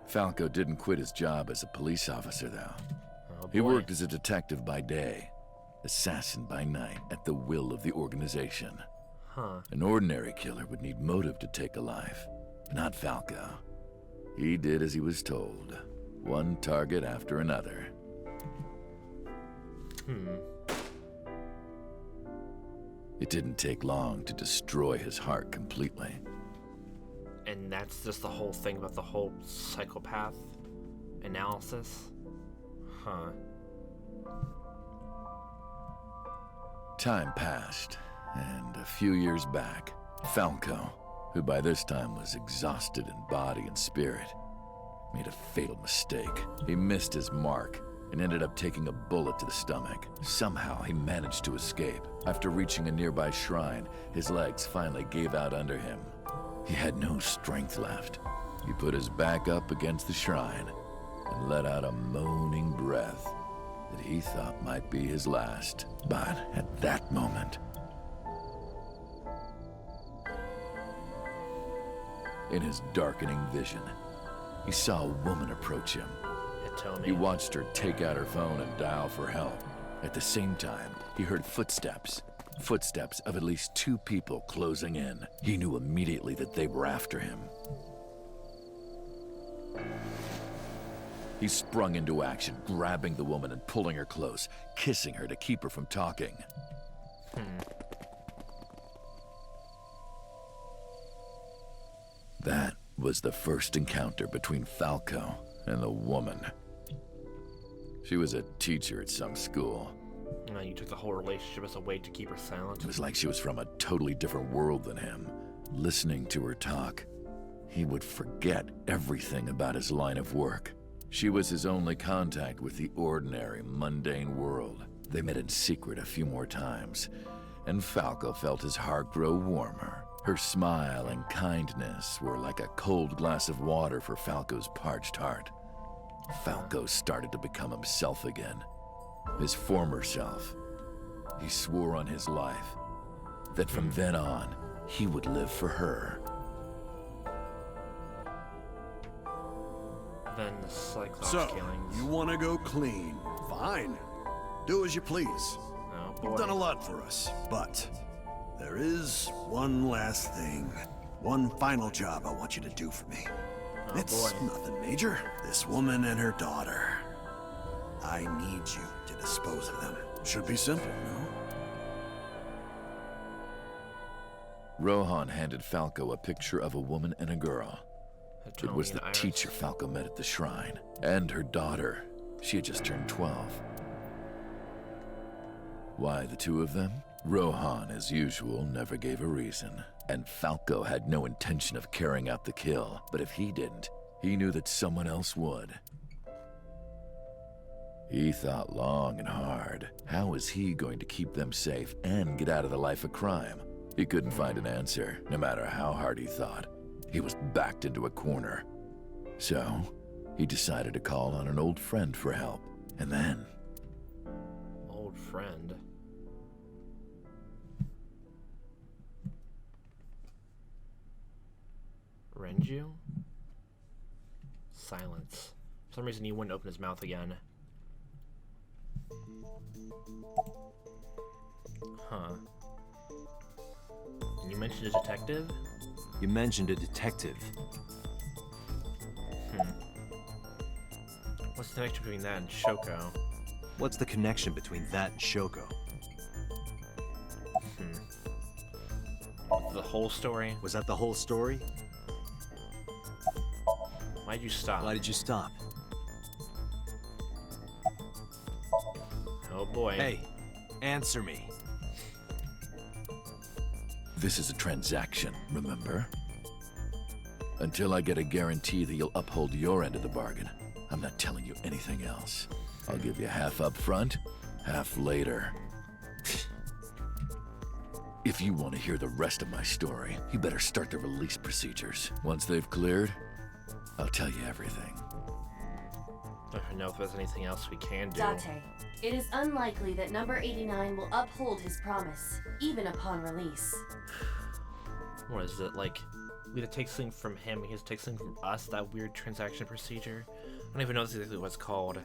Falco didn't quit his job as a police officer, though. Oh, He worked as a detective by day, assassin by night, at the will of the organization. Huh. An ordinary killer would need motive to take a life, but not Falco. He did as he was told, one target after another. It didn't take long to destroy his heart completely. And that's just the whole thing about the whole psychopath analysis? Huh. Time passed, and a few years back, Falco, who by this time was exhausted in body and spirit, made a fatal mistake. He missed his mark and ended up taking a bullet to the stomach. Somehow, he managed to escape. After reaching a nearby shrine, his legs finally gave out under him. He had no strength left. He put his back up against the shrine and let out a moaning breath that he thought might be his last. But at that moment, in his darkening vision, he saw a woman approach him. He watched her take out her phone and dial for help. At the same time, he heard footsteps. Footsteps of at least 2 people closing in. He knew immediately that they were after him. He sprung into action, grabbing the woman and pulling her close, kissing her to keep her from talking. That was the first encounter between Falco and the woman. She was a teacher at some school. You took the whole relationship as a way to keep her silent. It was like she was from a totally different world than him. Listening to her talk, he would forget everything about his line of work. She was his only contact with the ordinary, mundane world. They met in secret a few more times, and Falco felt his heart grow warmer. Her smile and kindness were like a cold glass of water for Falco's parched heart. Falco started to become himself again, his former self. He swore on his life that from then on, he would live for her. Then the Cyclops So, killings. you want to go clean? Fine. Do as you please. Oh boy. You've done a lot for us, but there is one last thing. One final job I want you to do for me. Oh It's boy. nothing major. This woman and her daughter. I need you to dispose of them. Should be simple, no? Rohan handed Falco a picture of a woman and a girl. It was the Tony and Iris. teacher Falco met at the shrine, and her daughter. She had just turned 12. Why the two of them? Rohan, as usual, never gave a reason, and Falco had no intention of carrying out the kill, but if he didn't, he knew that someone else would. He thought long and hard. How was he going to keep them safe and get out of the life of crime? He couldn't find an answer, no matter how hard he thought. He was backed into a corner. So, he decided to call on an old friend for help. And then... Old friend. Renju? Silence. For some reason he wouldn't open his mouth again. Huh. You mentioned a detective? You mentioned a detective. What's the connection between that and Shoko? What's the connection between that and Shoko? The whole story? Was that the whole story? Why'd you stop? Why did you stop? Oh boy. Hey, answer me. This is a transaction, remember? Until I get a guarantee that you'll uphold your end of the bargain, I'm not telling you anything else. I'll give you half up front, half later. If you want to hear the rest of my story, you better start the release procedures. Once they've cleared, I'll tell you everything. I don't know if there's anything else we can do. Date, it is unlikely that number 89 will uphold his promise, even upon release. What is it, like, we have to take something from him, he has to take something from us, that weird transaction procedure? I don't even know exactly what it's called.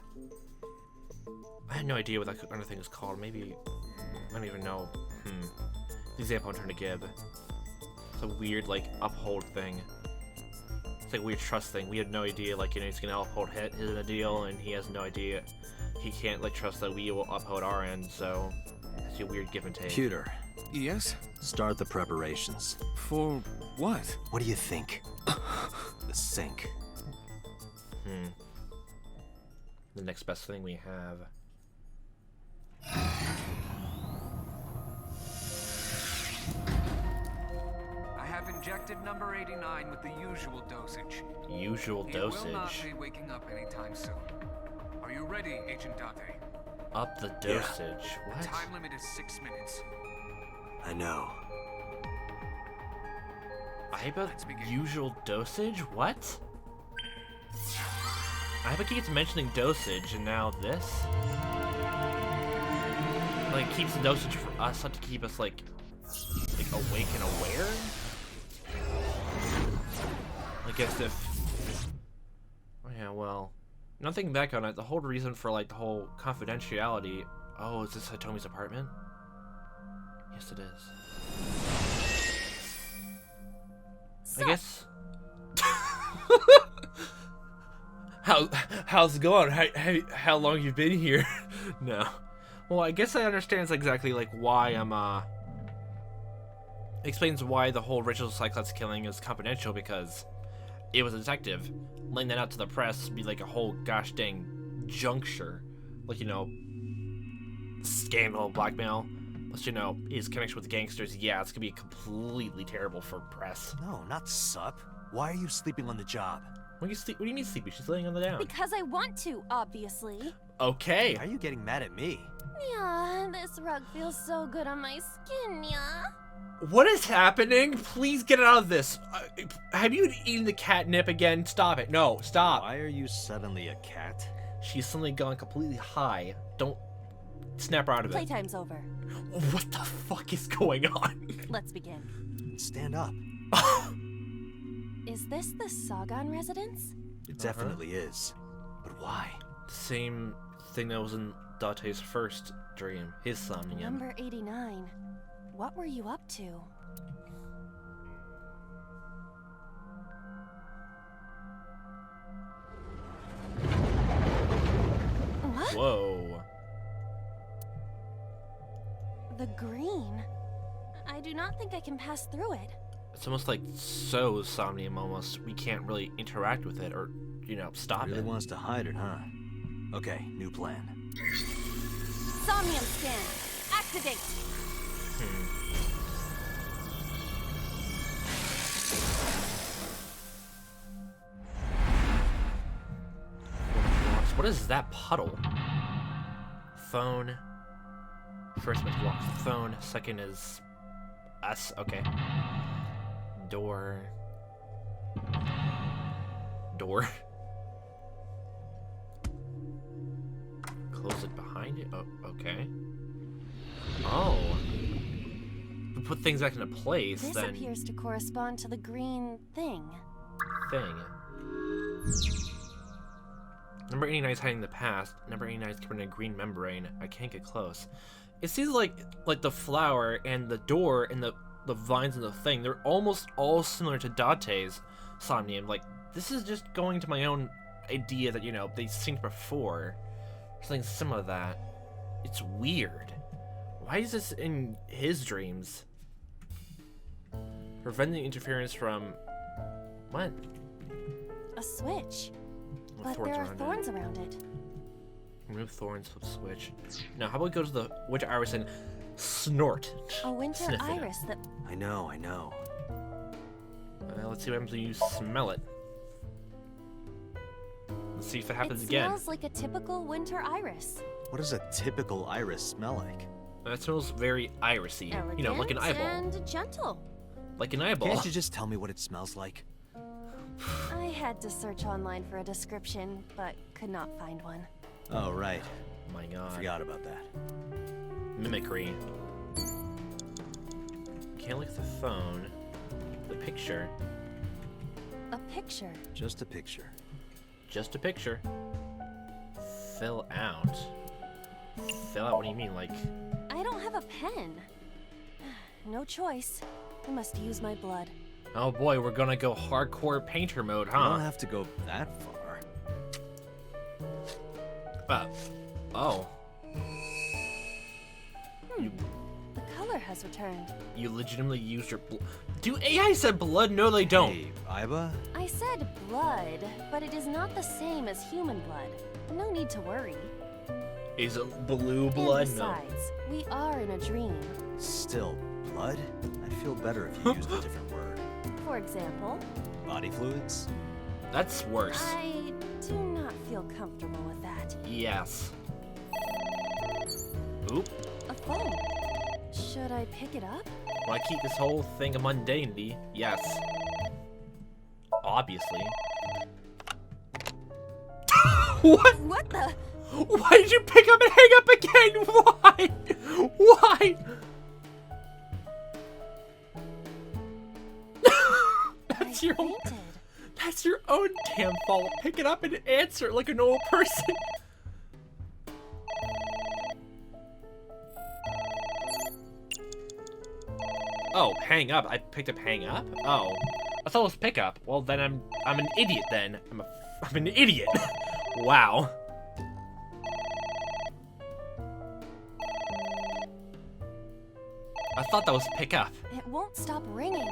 I have no idea what that other thing is called. Maybe, I don't even know. The example I'm trying to give. It's a weird, like, uphold thing. It's like a weird trust thing. We have no idea, like, you know, he's gonna uphold his end of the deal, and he has no idea. He can't, like, trust that we will uphold our end, so it's a weird give and take. Pewter, Yes? start the preparations. For what? What do you think? The sink. The next best thing we have. I have injected number 89 with the usual dosage. Usual He will dosage. not be waking up anytime soon. Are you ready, Agent Date? Up the dosage. The What? time limit is 6 minutes. I know. I have Let's begin. usual dosage? What? I keep keeps mentioning dosage, and now this? Like, it keeps the dosage for us, not to keep us, like awake and aware? I guess if... Oh, yeah, well... Not thinking back on it, the whole reason for, like, the whole confidentiality... Oh, is this Hitomi's apartment? Yes, it is. I guess... How's it going? How long you been here? No. Well, I guess I understand exactly, like, why I'm, explains why the whole Ritual Cyclops killing is confidential, because it was a detective. Laying that out to the press would be like a whole gosh dang juncture. Like, you know, scandal, blackmail. Plus, you know, his connection with gangsters, yeah, it's gonna be completely terrible for press. No, not sup. Why are you sleeping on the job? What do you mean sleepy? She's laying on the down. Because I want to, obviously. Okay. Why are you getting mad at me? Yeah, this rug feels so good on my skin, yeah. What is happening? Please get out of this. Have you eaten the catnip again? Stop it. No, stop. Why are you suddenly a cat? She's suddenly gone completely high. Don't snap her out of it. Playtime's over. What the fuck is going on? Let's begin. Stand up. Is this the Sagan residence? It definitely is. But why? Same thing that was in Date's first dream, his Somnium. Number 89. What were you up to? What? Whoa. The green? I do not think I can pass through it. It's almost like so Somnium almost. We can't really interact with it or, you know, stop Really it. wants to hide it, huh? Okay, new plan. Somnium scan. Activate. What is that puddle? Phone. First one blocks the phone. Second is us. Okay. Door. Door. Close it behind it. Oh, okay. Oh. We put things back into place, This then appears to correspond to the green thing. thing. Number 89 is hiding the past. Number 89 is covered in a green membrane. I can't get close. It seems like the flower and the door and the vines and the thing, they're almost all similar to Date's Somnium. Like, this is just going to my own idea that, you know, they synced before. Something similar to that. It's weird. Why is this in his dreams? Preventing interference from... What? A switch. Oh, But thorns there are around it. thorns around it. Remove thorns, flip switch. Now, how about we go to the winter iris and snort? A winter Sniff it. iris that... I know. Let's see what happens when you smell it. Let's see if it happens it again. smells like a typical winter iris. What does a typical iris smell like? That smells very irisy. Elegant You know, like an eyeball. and gentle. Like an eyeball. Can't you just tell me what it smells like? I had to search online for a description, but could not find one. Oh, right. My god. Forgot about that. Mimicry. Can't look at the phone. The picture. A picture. Just a picture. Just a picture. Fill out. Fill out? What do you mean? Like... I don't have a pen. No choice. I must use my blood. Oh boy, we're gonna go hardcore painter mode, You huh? don't have to go that far. Oh. The color has returned. You legitimately used your blood. Do AI said blood? No, they don't. Hey, Iba? I said blood, but it is not the same as human blood. No need to worry. Is it blue blood? And No. besides, we are in a dream. Still blood? I'd feel better if you used a different word. For example, Body fluids? That's worse. I do not feel comfortable with that. Yes. Oop. A phone. Should I pick it up? Will I keep this whole thing of mundanity? Yes. Obviously. What? What the? Why did you pick up and hang up again? Why? Why? That's your own, Fainted. that's your own damn fault. Pick it up and answer it like a normal person. Oh, hang up. I picked up hang up? Oh. I thought it was pick up. Well, then I'm an idiot then. I'm an idiot. Wow. I thought that was pick up. It won't stop ringing.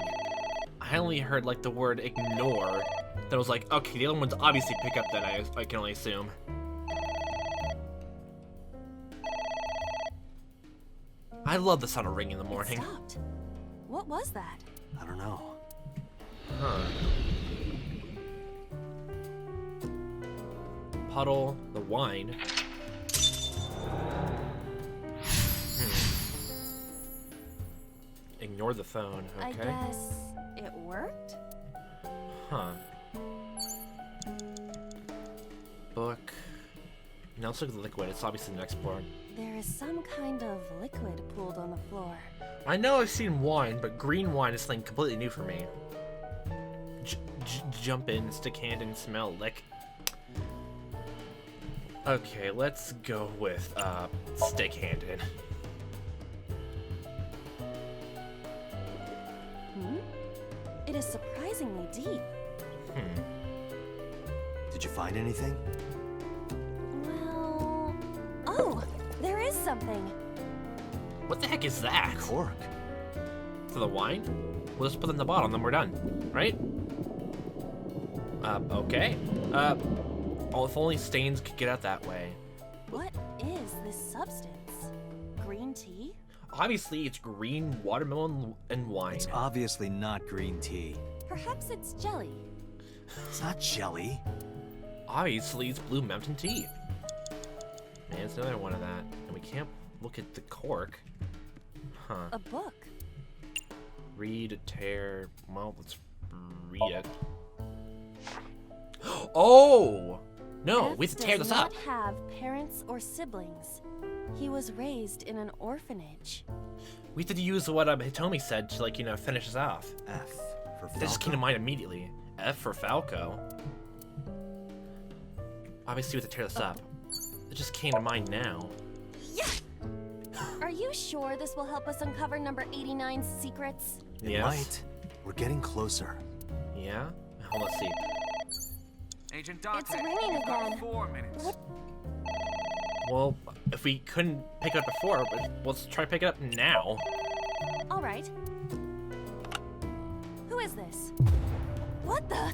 I only heard like the word ignore. Then I was like, okay, the other one's obviously pick up then, I can only assume. I love the sound of ringing in the morning. It stopped. What was that? I don't know. Huh. Puddle, the wine. Ignore the phone, okay. I guess it worked? Huh. Book. Now let's look at the liquid. It's obviously the next board. There is some kind of liquid pooled on the floor. I know I've seen wine, but green wine is something completely new for me. Jump in, stick hand and smell, lick. Okay, let's go with stick handed. It is surprisingly deep. Did you find anything? Well... Oh! There is something! What the heck is that? Cork. For the wine? We'll just put it in the bottle and then we're done, right? Okay. Oh, if only stains could get out that way. What is this substance? Green tea? Obviously, it's green watermelon and wine. It's obviously not green tea. Perhaps it's jelly. It's not jelly. Obviously, it's Blue Mountain tea. Man, it's another one of that. And we can't look at the cork. Huh. A book. Read, tear. Well, let's read it. Oh! No, we have to tear this up. Does not have parents or siblings. He was raised in an orphanage. We have to use what Hitomi said to, like, you know, finish this off. F for Falco. That just came to mind immediately. F for Falco. Obviously, we have to tear this up. It just came to mind now. Yeah. Are you sure this will help us uncover number 89's secrets? It might. We're getting closer. Yeah? Hold on, let's see. Agent Dante, It's ringing you've got again. 4 minutes. What? Well, if we couldn't pick it up before, let's try to pick it up now. All right. Who is this? What the?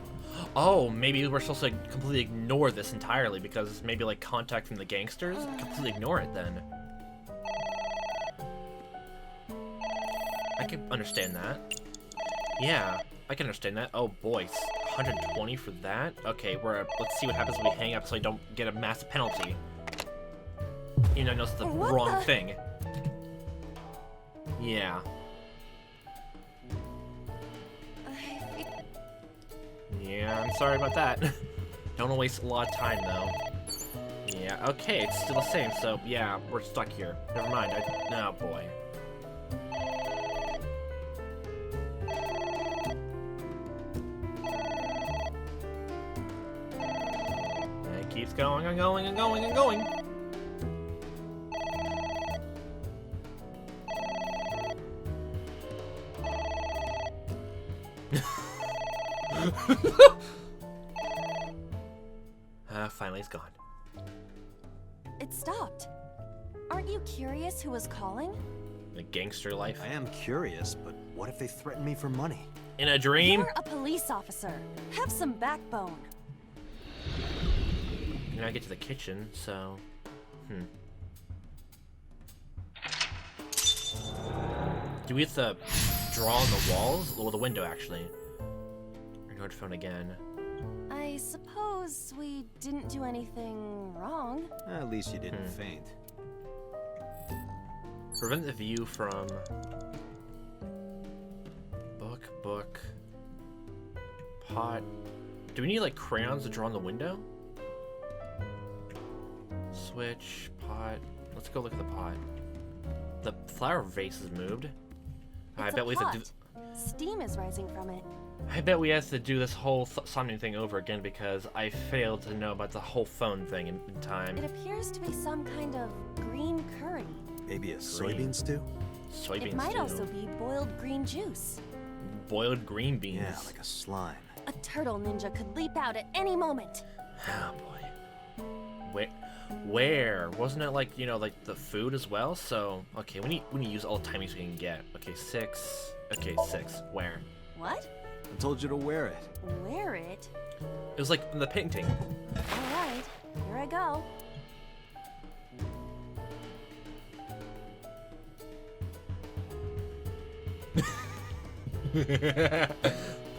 Oh, maybe we're supposed to completely ignore this entirely because it's maybe like contact from the gangsters? Completely ignore it then. I can understand that. Yeah, I can understand that. Oh boy, 120 for that? Okay, let's see what happens when we hang up so I don't get a massive penalty. You know, it's the wrong thing. Yeah. Yeah, I'm sorry about that. Don't want to waste a lot of time, though. Yeah, okay, it's still the same, so yeah, we're stuck here. Never mind, oh boy. It keeps going and going and going and going. Finally, it's gone. It stopped. Aren't you curious who was calling? The gangster life. I am curious, but what if they threaten me for money? In a dream? You're a police officer. Have some backbone. You know, I get to the kitchen, so... Do we have to draw on the walls? Or the window, actually. Ignore the phone again. I suppose we didn't do anything wrong. At least you didn't faint. Prevent the view from... Book. Pot. Do we need, like, crayons to draw on the window? Switch, pot. Let's go look at the pot. The flower vase is moved. I bet we have to do... Steam is rising from it. I bet we have to do this whole Somnium thing over again because I failed to know about the whole phone thing in time. It appears to be some kind of green curry. Maybe a soybean stew? Soybean stew. It might also be boiled green juice. Boiled green beans. Yeah, like a slime. A turtle ninja could leap out at any moment. Oh boy. Where? Wasn't it like, you know, like the food as well? So, okay, we need to use all the timings we can get. Okay, 6. Okay, 6. Where? What? I told you to wear it. Wear it? It was like in the painting. Alright, here I go.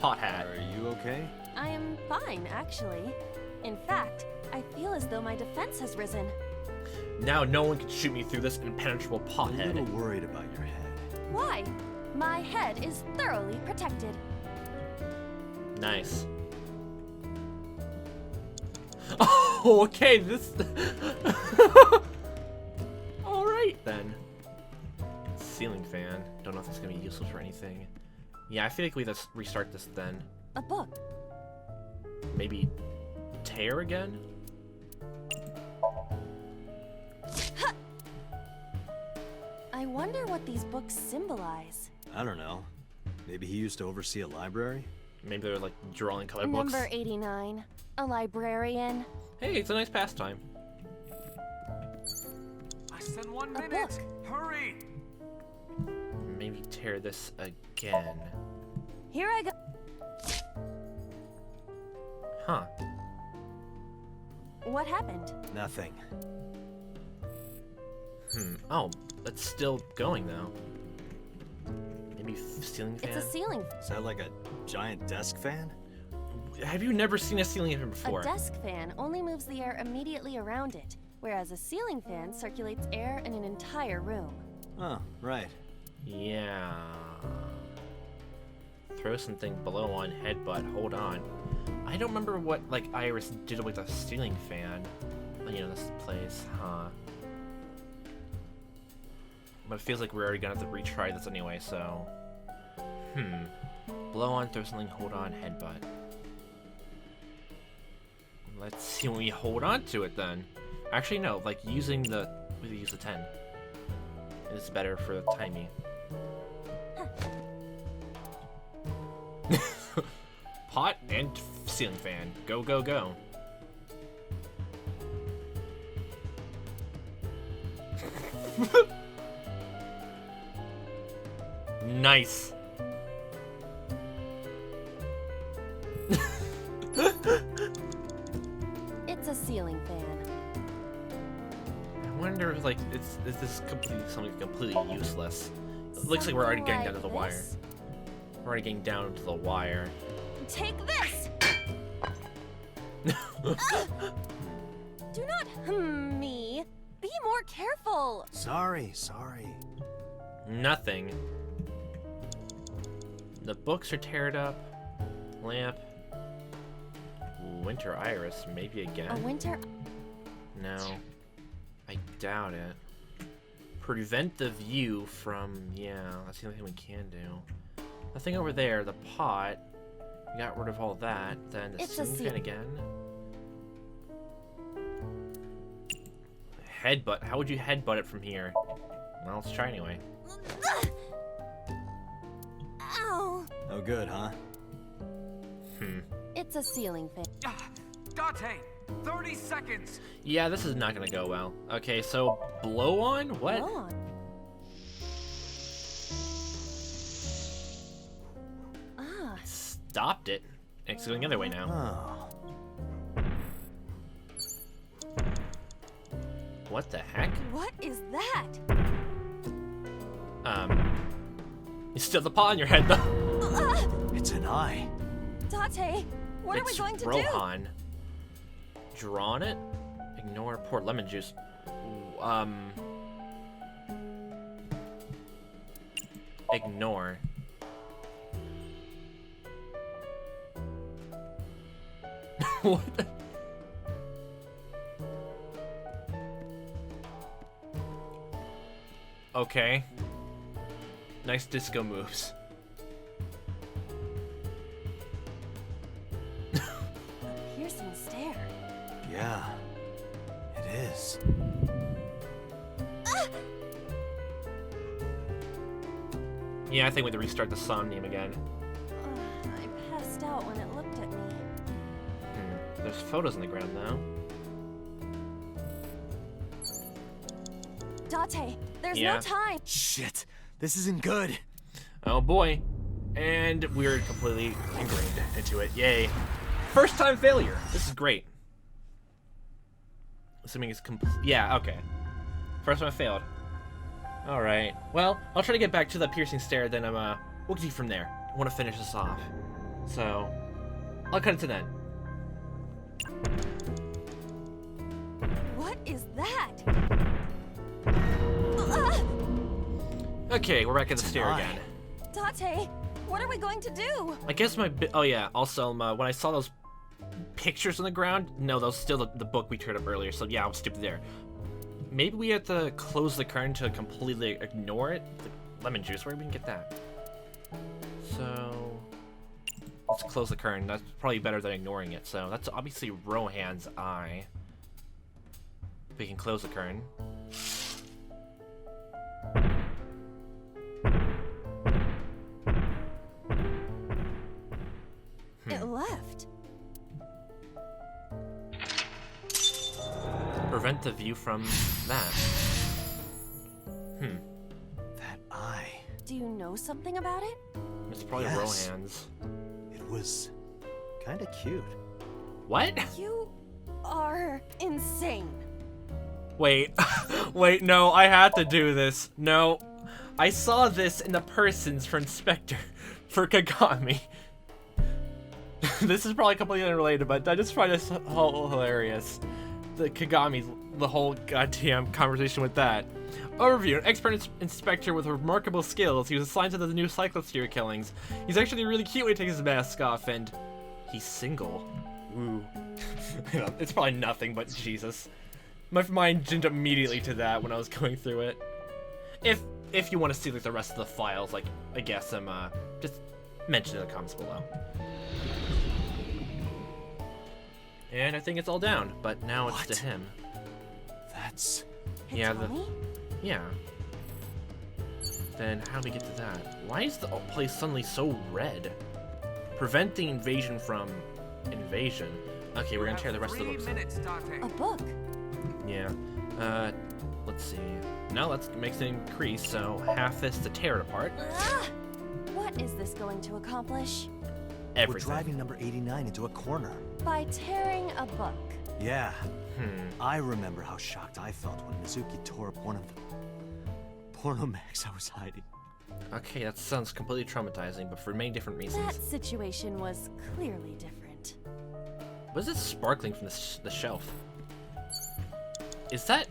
Pot hat. Are you okay? I am fine, actually. In fact, I feel as though my defense has risen. Now no one can shoot me through this impenetrable pot head. I'm a little worried about your head. Why? My head is thoroughly protected. Nice. Oh, okay, this... Alright, then. Ceiling fan. Don't know if it's gonna be useful for anything. Yeah, I feel like we just restart this then. A book. Maybe tear again? I wonder what these books symbolize. I don't know. Maybe he used to oversee a library? Maybe they're like drawing color books. Number 89. A librarian. Hey, it's a nice pastime. Less than 1 A minute. book. Hurry. Maybe tear this again. Here I go. Huh. What happened? Nothing. Oh, it's still going though. Maybe ceiling fan? It's a ceiling. Is that like a giant desk fan? Have you never seen a ceiling fan before? A desk fan only moves the air immediately around it, whereas a ceiling fan circulates air in an entire room. Oh, right. Yeah. Throw something below on headbutt. Hold on. I don't remember what like Iris did with a ceiling fan. You know, this place, huh? But it feels like we're already gonna have to retry this anyway, so... Blow on, throw something, hold on, headbutt. Let's see when we hold on to it then. Actually, no, like using the... We use the 10. It's better for the timing. Pot and ceiling fan. Go, go, go. Nice. It's a ceiling fan. I wonder if like is this completely something completely useless? It looks like we're already getting down to the wire. We're already getting down to the wire. Take this! Do not me. Be more careful. Sorry. Nothing. The books are teared up. Lamp. Winter iris, maybe again. A winter. No. I doubt it. Prevent the view from... Yeah, that's the only thing we can do. Nothing over there. The pot. We got rid of all that. Then the ceiling fan again. Headbutt. How would you headbutt it from here? Well, let's try anyway. Ow. No good, huh? It's a ceiling fan. Dante, 30 seconds. Yeah, this is not gonna go well. Okay, so blow on? What? Blow on. Ah. Stopped it. It's going the other way now. Oh. What the heck? What is that? You still have the paw on your head though. It's an eye. Date, what are we going to do? Rohan. Drawn it? Ignore, pour lemon juice. Ignore. What? Okay. Nice disco moves. Piercing stare. Yeah, it is. Yeah, I think we have to restart the Somnium again. I passed out when it looked at me. There's photos on the ground though. Date, there's no time. Shit, this isn't good. Oh boy. And we're completely ingrained into it. Yay. First time failure. This is great. Assuming it's yeah, okay. First one I failed. Alright. Well, I'll try to get back to the piercing stare, then we'll see from there. I want to finish this off. So, I'll cut it to then. What is that? Okay, we're back at the stair again. Date, what are we going to do? I guess oh yeah, also, when I saw those pictures on the ground, no, those still the book we turned up earlier, so yeah, I was stupid there. Maybe we have to close the curtain to completely ignore it? The lemon juice, where we can get that? So, let's close the curtain. That's probably better than ignoring it. So, that's obviously Rohan's eye. We can close the curtain. It left. Prevent the view from that. That eye. Do you know something about it? It's probably Yes. Rohan's. It was kind of cute. What? You are insane. Wait, wait, no, I had to do this. No, I saw this in the persons for Inspector, for Kagami. This is probably completely unrelated, but I just find this whole hilarious. The Kagami, the whole goddamn conversation with that. Overview, an expert inspector with remarkable skills. He was assigned to the new Cyclosphere killings. He's actually really cute when he takes his mask off, and he's single. Ooh. It's probably nothing, but Jesus. My mind jumped immediately to that when I was going through it. If you want to see like the rest of the files, like I guess I'm just mention it in the comments below. And I think it's all down, but now it's to him. That's... Yeah, yeah. Then how do we get to that? Why is the place suddenly so red? Prevent the invasion from invasion. Okay, we're gonna tear the rest of the books. 3 minutes, Date. A book? Yeah. Let's see. Now let's make it increase, so half this to tear it apart. What is this going to accomplish? Everything. We're driving number 89 into a corner. By tearing a book. Yeah. I remember how shocked I felt when Mizuki tore up one of the porno mags I was hiding. Okay, that sounds completely traumatizing, but for many different reasons. That situation was clearly different. What is it sparkling from the shelf? Is that...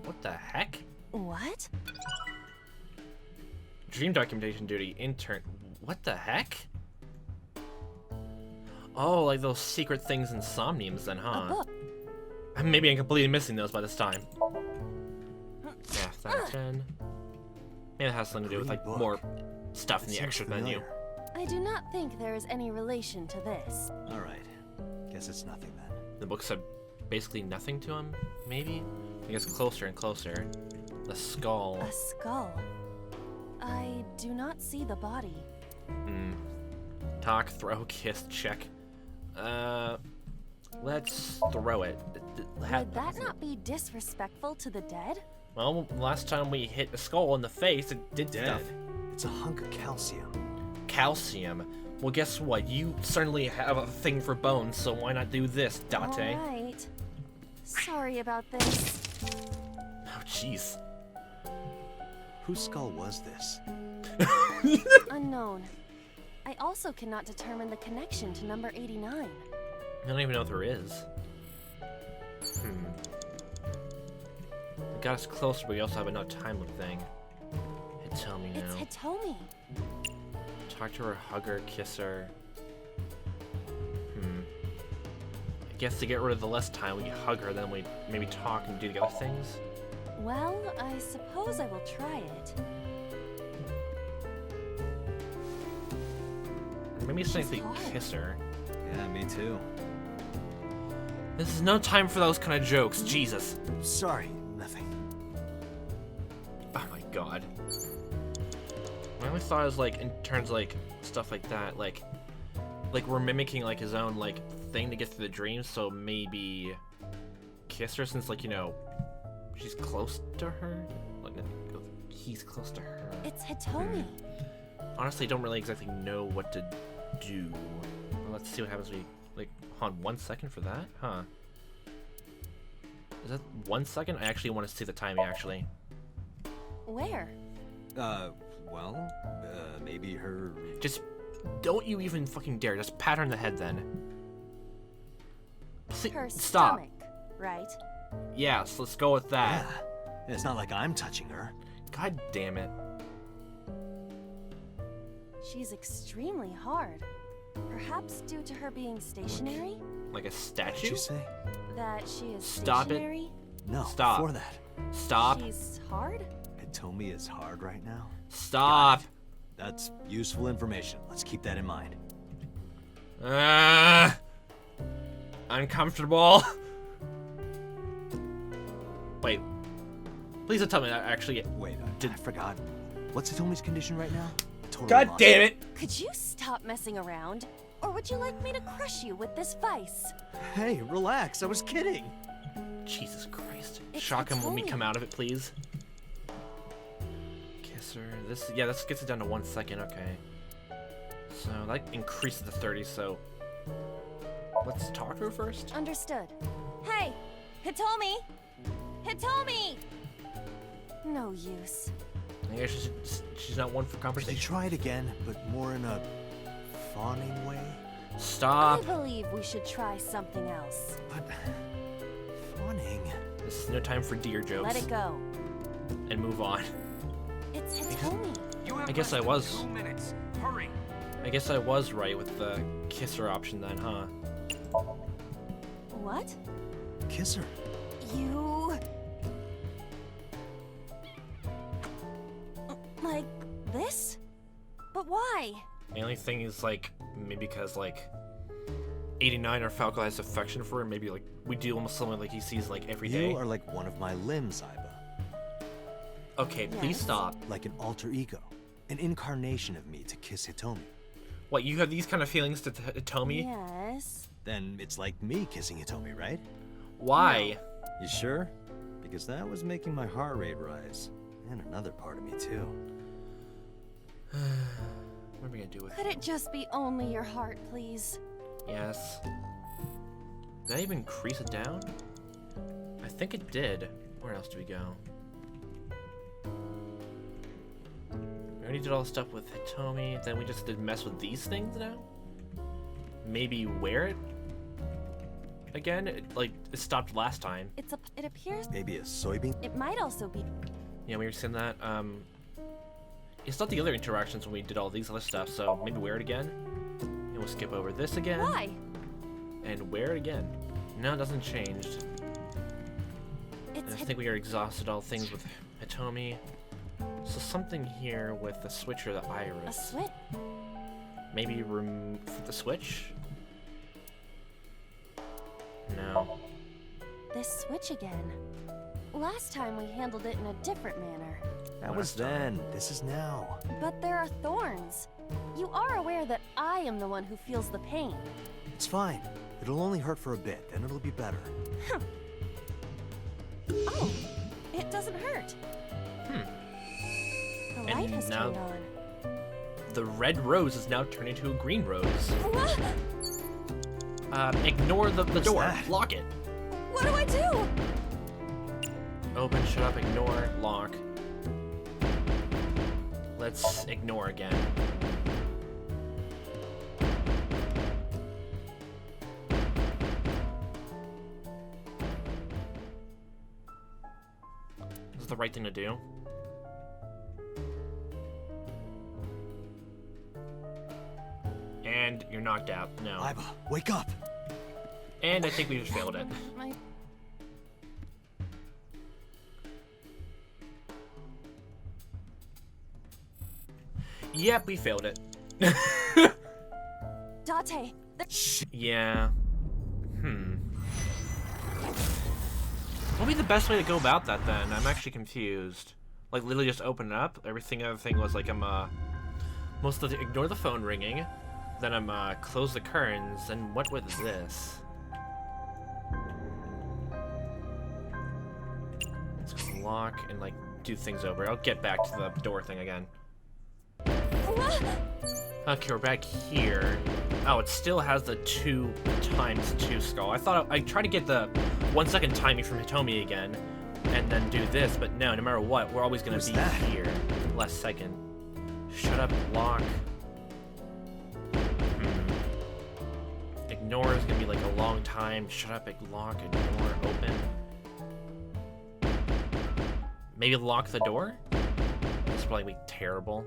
What the heck? What? Dream documentation duty, intern... What the heck? Oh, like those secret things in Somniums then, huh? A book. Maybe I'm completely missing those by this time. Yeah, that's 10. Maybe it has something to do with like more stuff in the extra menu. I do not think there is any relation to this. Alright. Guess it's nothing then. The book said basically nothing to him, maybe? I guess closer and closer. The skull. A skull. I do not see the body. Talk, throw, kiss, check. Let's throw it. Would that not be disrespectful to the dead? Well, last time we hit a skull in the face, it did stuff. It's a hunk of calcium. Calcium? Well, guess what? You certainly have a thing for bones, so why not do this, Date? Alright. Sorry about this. Oh, jeez. Whose skull was this? Unknown. I also cannot determine the connection to number 89. I don't even know if there is. It got us closer, but we also have another time loop thing. Hitomi now. It's Hitomi. Talk to her, hug her, kiss her. I guess to get rid of the less time, we hug her, then we maybe talk and do the other things. Well, I suppose I will try it. Maybe simply kiss her. Yeah, me too. This is no time for those kind of jokes, Jesus. Sorry, nothing. Oh my god. I always thought it was like, in terms of like, stuff like that, like we're mimicking like his own like thing to get through the dreams, so maybe kiss her since like, you know, she's close to her? Like, he's close to her. It's Hitomi. Honestly, I don't really exactly know what to do. Well, let's see what happens when we, like, hold on 1 second for that? Huh. Is that 1 second? I actually want to see the timing, actually. Where? Well, maybe her... Just, don't you even fucking dare. Just pat her in the head, then. Her Stop. stomach, right? Yeah, so let's go with that. Yeah. It's not like I'm touching her. God damn it. She's extremely hard. Perhaps due to her being stationary? Like a What did statue? you say? That she is Stop it. stationary? No, Stop. before that. Stop. She's hard? Hitomi is hard right now? Stop. That's useful information. Let's keep that in mind. Uncomfortable. Wait. Please don't tell me that actually. Wait, I forgot. What's Hitomi's condition right now? Totally God lost damn it! Could you stop messing around? Or would you like me to crush you with this vice? Hey, relax. I was kidding. Jesus Christ. It's Shock him when we Hitomi. come out of it, please. Kiss her. This gets it down to 1 second. Okay. So that increases to 30. So let's talk to her first. Understood. Hey! Hitomi! Hitomi! No use. I guess she's not one for They conversation. try it again, but more in a fawning way. Stop. I believe we should try something else. But fawning. This is no time for deer jokes. Let it go. And move on. It's Hitomi. You have I guess less I than was. 2 minutes. Hurry. I guess I was right with the kisser option then, huh? What? Kiss her. You... Like this? But why? The only thing is like maybe because like 89 or Falco has affection for her. Maybe like we do almost something like he sees like every day. You are like one of my limbs, Aiba. Okay, please Yes. stop. Like an alter ego. An incarnation of me to kiss Hitomi. What, you have these kind of feelings to Hitomi? Yes. Then it's like me kissing Hitomi, right? Why? You sure? Because that was making my heart rate rise. And another part of me, too. What are we gonna do with Could it just be only your heart, please? Yes. Did I even increase it down? I think it did. Where else do we go? We already did all the stuff with Hitomi, then we just did mess with these things now? Maybe wear it? Again? It stopped last time. It appears... Maybe a soybean? It might also be... Yeah, we were saying that. It's not the other interactions when we did all these other stuff, so maybe wear it again. And we'll skip over this again. Why? And wear it again. No, it doesn't change. And I think we are exhausted all things with Hitomi. So something here with the switch or the iris. A switch? Maybe remove the switch? No. This switch again. Last time we handled it in a different manner. That was then. This is now. But there are thorns. You are aware that I am the one who feels the pain. It's fine. It'll only hurt for a bit, then it'll be better. Oh, it doesn't hurt. The light And has now turned on. the red rose is now turned into a green rose. What? Ignore the door. that? Lock it. What do I do? Open, shut up, ignore, lock. Let's ignore again. This is the right thing to do. And you're knocked out. No. Aiba, wake up! And I think we just failed it. My... Yep, we failed it. Date, Yeah. What would be the best way to go about that then? I'm actually confused. Like literally just open it up. Other thing was like most of the ignore the phone ringing, then I'm close the curtains, and what with this? Let's go lock and like do things over. I'll get back to the door thing again. Okay, we're back here. Oh, it still has the 2x2 skull. I thought I tried to get the 1 second timing from Hitomi again, and then do this, but no matter what, we're always gonna be here. Last second. Shut up, lock. Ignore is gonna be like a long time. Shut up, lock, ignore, open. Maybe lock the door? This is probably be terrible.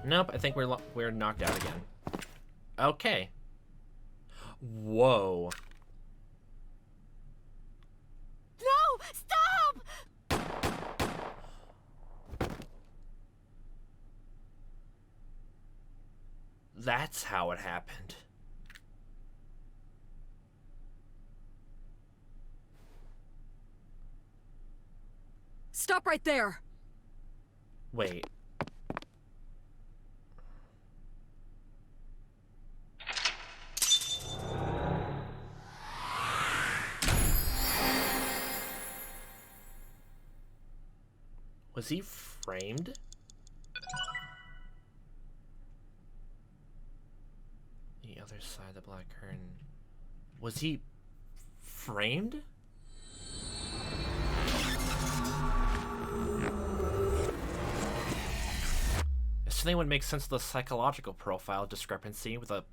Nope, I think we're knocked out again. Okay. Whoa. No! Stop! That's how it happened. Stop right there! Wait. Was he framed? The other side of the black curtain. Was he framed? It certainly would make sense of the psychological profile discrepancy with the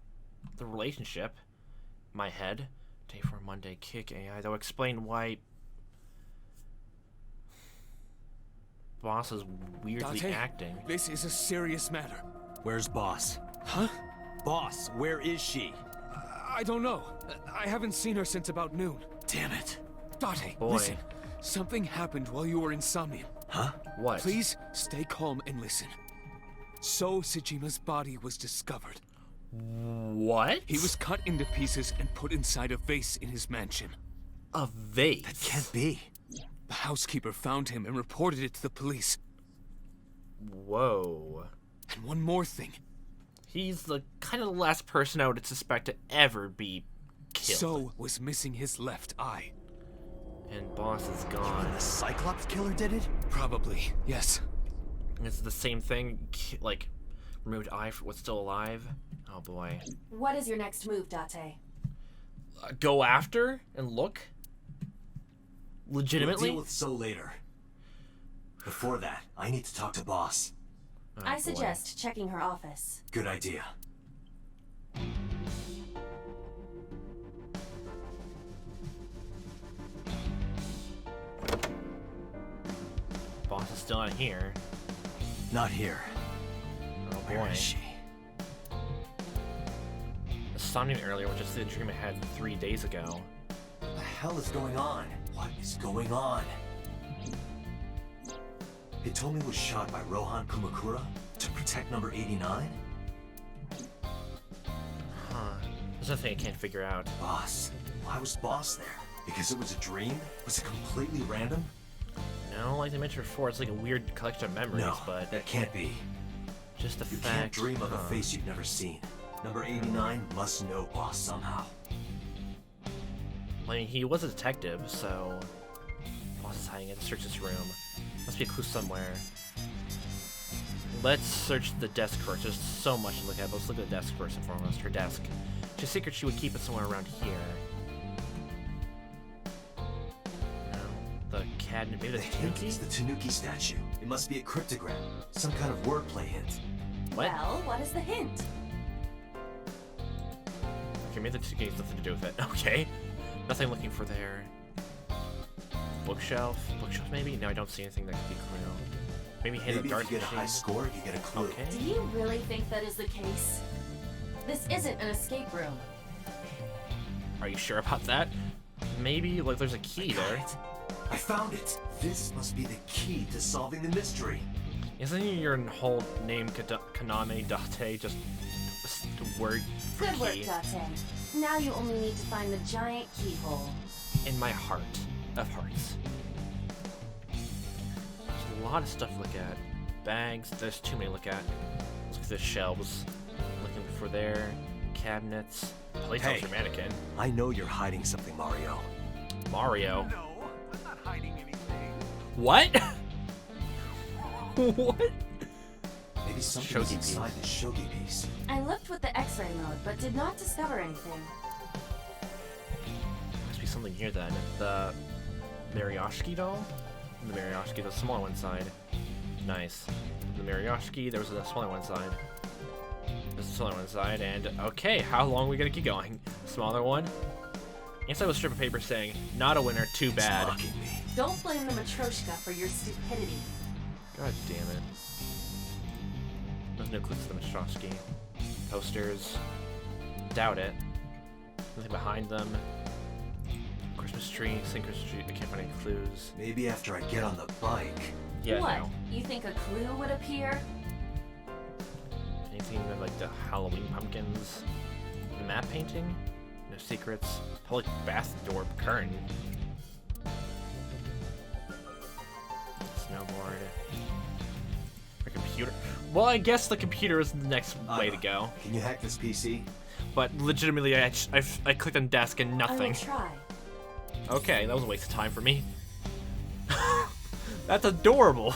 relationship. My head. Day 4 Monday kick AI. That would explain why Boss is weirdly Dante, acting. This is a serious matter. Where's Boss? Huh? Boss, where is she? I don't know. I haven't seen her since about noon. Damn it. Dante, Boy. listen. Something happened while you were in Somnium. Huh? What? Please stay calm and listen. So Sejima's body was discovered. What? He was cut into pieces and put inside a vase in his mansion. A vase? That can't be. The housekeeper found him and reported it to the police. Whoa. And one more thing. He's the kind of the last person I would suspect to ever be killed. So was missing his left eye. And Boss is gone. The Cyclops killer did it? Probably, yes. It's the same thing, like, removed eye for what's still alive. Oh boy. What is your next move, Date? Go after and look? Legitimately? We'll deal with So later. Before that, I need to talk to Boss. Oh, I boy. suggest checking her office. Good idea. Boss is still not here. Not here. Oh boy. Where is she? The Somnium earlier was just the dream I had 3 days ago. What the hell is going on? What is going on? Hitomi was shot by Rohan Kumakura to protect number 89? Huh. There's nothing I can't figure out. Boss. Why was Boss there? Because it was a dream? Was it completely random? No, like I mentioned before, it's like a weird collection of memories, No, but that can't be. just the You fact. can't dream of a face you've never seen. Number 89 must know Boss somehow. I mean, he was a detective, so Boss is hiding it. Search this room. Must be a clue somewhere. Let's search the desk first. There's so much to look at, but let's look at the desk first and foremost. Her desk. She's secret she would keep it somewhere around here. No. The cabinet. Maybe The that's hint Tanuki? is the Tanuki statue. It must be a cryptogram. Some kind of wordplay hint. What? Well, what is the hint? Okay, maybe the Tanuki has nothing to do with it. Okay. Nothing looking for there. Bookshelf? Bookshelf maybe? No, I don't see anything that could be clue. Maybe hidden Maybe dark if you get a high machine. score, you get a clue. Okay. Do you really think that is the case? This isn't an escape room. Are you sure about that? Maybe, like, there's a key there. I found it. This must be the key to solving the mystery. Isn't your whole name Kaname Date just a word for Good work, key? Date. Now you only need to find the giant keyhole. In my heart of hearts. There's a lot of stuff to look at. Bags, there's too many to look at. Let's look at the shelves. Looking for there. Cabinets. Playtime for mannequin. I know you're hiding something, Mario. Mario. No, I'm not hiding anything. What? What? Maybe something is Shogi inside this shogi piece. I looked with the X-ray mode, but did not discover anything. Must be something here then. The Mariyoshiki doll? The Mariyoshiki, the smaller one side. Nice. The Mariyoshiki, there was a smaller one side. There's a smaller one side, and okay, how long are we gonna keep going? Smaller one? Inside was a strip of paper saying, not a winner, too bad. Don't blame the Matryoshka for your stupidity. God damn it. There's no clues to the monstrosity. Posters. Doubt it. Nothing behind them. Christmas tree, same Christmas tree. I can't find any clues. Maybe after I get on the bike. Yeah, What? no. You think a clue would appear? Anything like the Halloween pumpkins? The map painting? No secrets. Public bath door curtain. Snowboard. A computer. Well, I guess the computer is the next way to go. Can you hack this PC? But legitimately, I clicked on desk and I will nothing. try. Okay, that was a waste of time for me. That's adorable.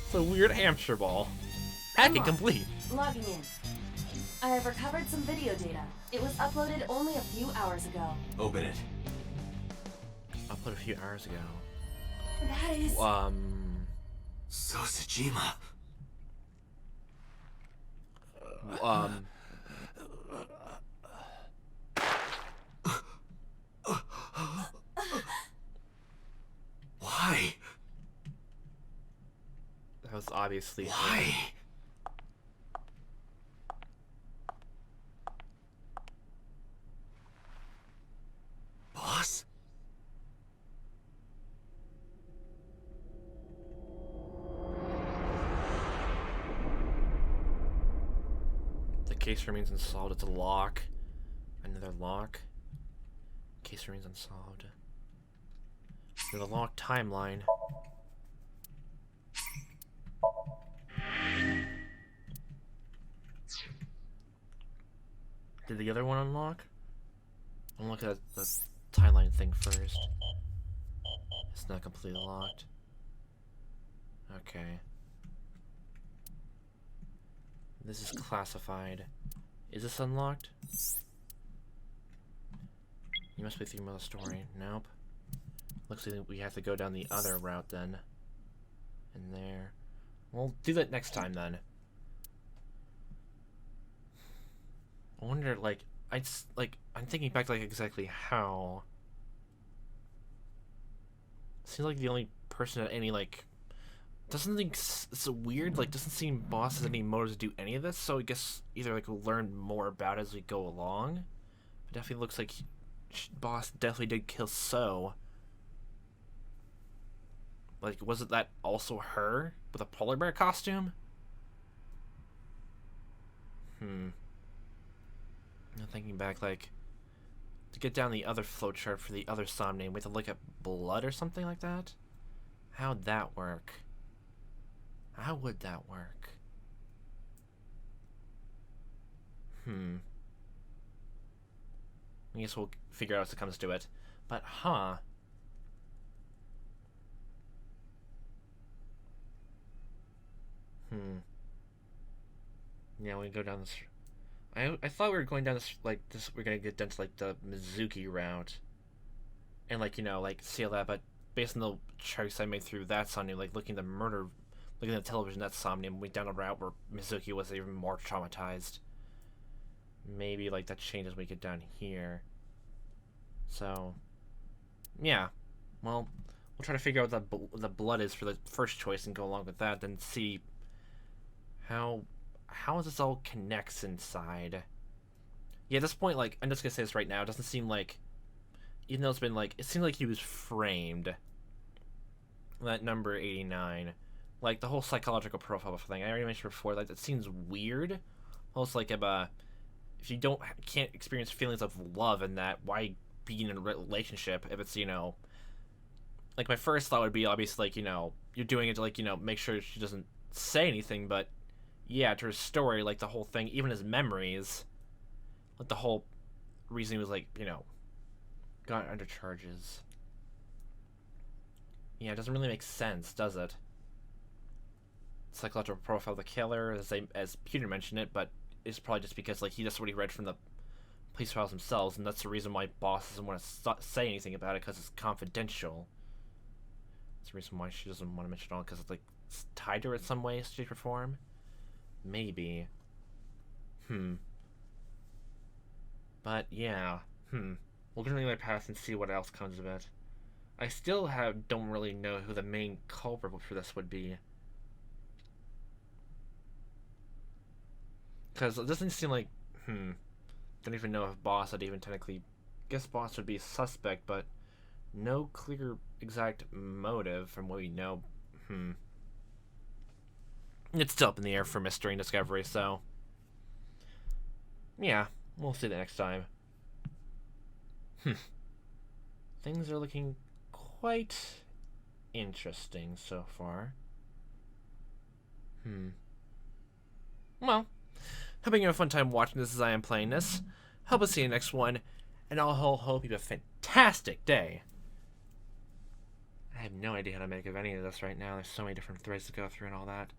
It's a weird hamster ball. Hacking complete. Logging in. I have recovered some video data. It was uploaded only a few hours ago. Open it. Uploaded a few hours ago. That is... Sosajima. Why? That was obviously Why? him. Boss? The case remains unsolved. It's a lock. Another lock. Case remains unsolved. There's a locked timeline. Did the other one unlock? I'm looking at the timeline thing first. It's not completely locked. Okay. This is classified. Is this unlocked? You must be thinking about the story. Nope. Looks like we have to go down the other route then. In there. We'll do that next time then. I wonder, like, I'm thinking back, like, exactly how. Seems like the only person at any, like, doesn't think it's weird, like, doesn't seem Boss has any motives to do any of this, so I guess either, like, we'll learn more about it as we go along. But definitely looks like Boss definitely did kill So. Like, wasn't that also her with a polar bear costume? I'm thinking back, like, to get down the other flowchart for the other Somnium, we have to look at blood or something like that? How'd that work? How would that work? I guess we'll figure out as it comes to it. But, Yeah, we go down this... I thought we were going down this, like, we're gonna get down to, like, the Mizuki route. And, like, you know, like, see all that, but based on the checks I made through that Somnium, like, looking at the television, that Somnium, went down a route where Mizuki was even more traumatized. Maybe, like, that changes when we get down here. So, yeah. Well, we'll try to figure out what the blood is for the first choice and go along with that, then see how this all connects inside. Yeah, at this point, like, I'm just gonna say this right now, it doesn't seem like, even though it's been, like, it seems like he was framed. That number 89. Like, the whole psychological profile thing, I already mentioned before, like, it seems weird. Almost like if you can't experience feelings of love in that, why be in a relationship if it's, you know, like, my first thought would be, obviously, like, you know, you're doing it to, like, you know, make sure she doesn't say anything, but yeah, to her story, like, the whole thing, even his memories, like, the whole reason he was, like, you know, got under charges. Yeah, it doesn't really make sense, does it? Psychological profile of the killer, as Peter mentioned it, but it's probably just because, like, that's what he read from the police files themselves, and that's the reason why Boss doesn't want to say anything about it, because it's confidential. That's the reason why she doesn't want to mention it all, because it's, like, it's tied to her in some way, shape, or form. Maybe. But, yeah. We'll continue my path and see what else comes of it. I still don't really know who the main culprit for this would be. Because it doesn't seem like, don't even know if boss would even technically, guess boss would be suspect, but no clear exact motive from what we know. It's still up in the air for mystery and discovery, so yeah, we'll see that next time. Things are looking quite interesting so far. Well, hoping you have a fun time watching this as I am playing this. Hope to see you next one, and I'll hope you have a fantastic day. I have no idea how to make of any of this right now. There's so many different threads to go through and all that.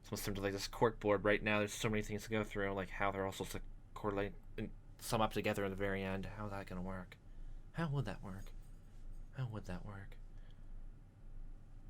It's almost similar to like this cork board right now. There's so many things to go through, like how they're all supposed to correlate and sum up together in the very end. How's that gonna work? How would that work? How would that work?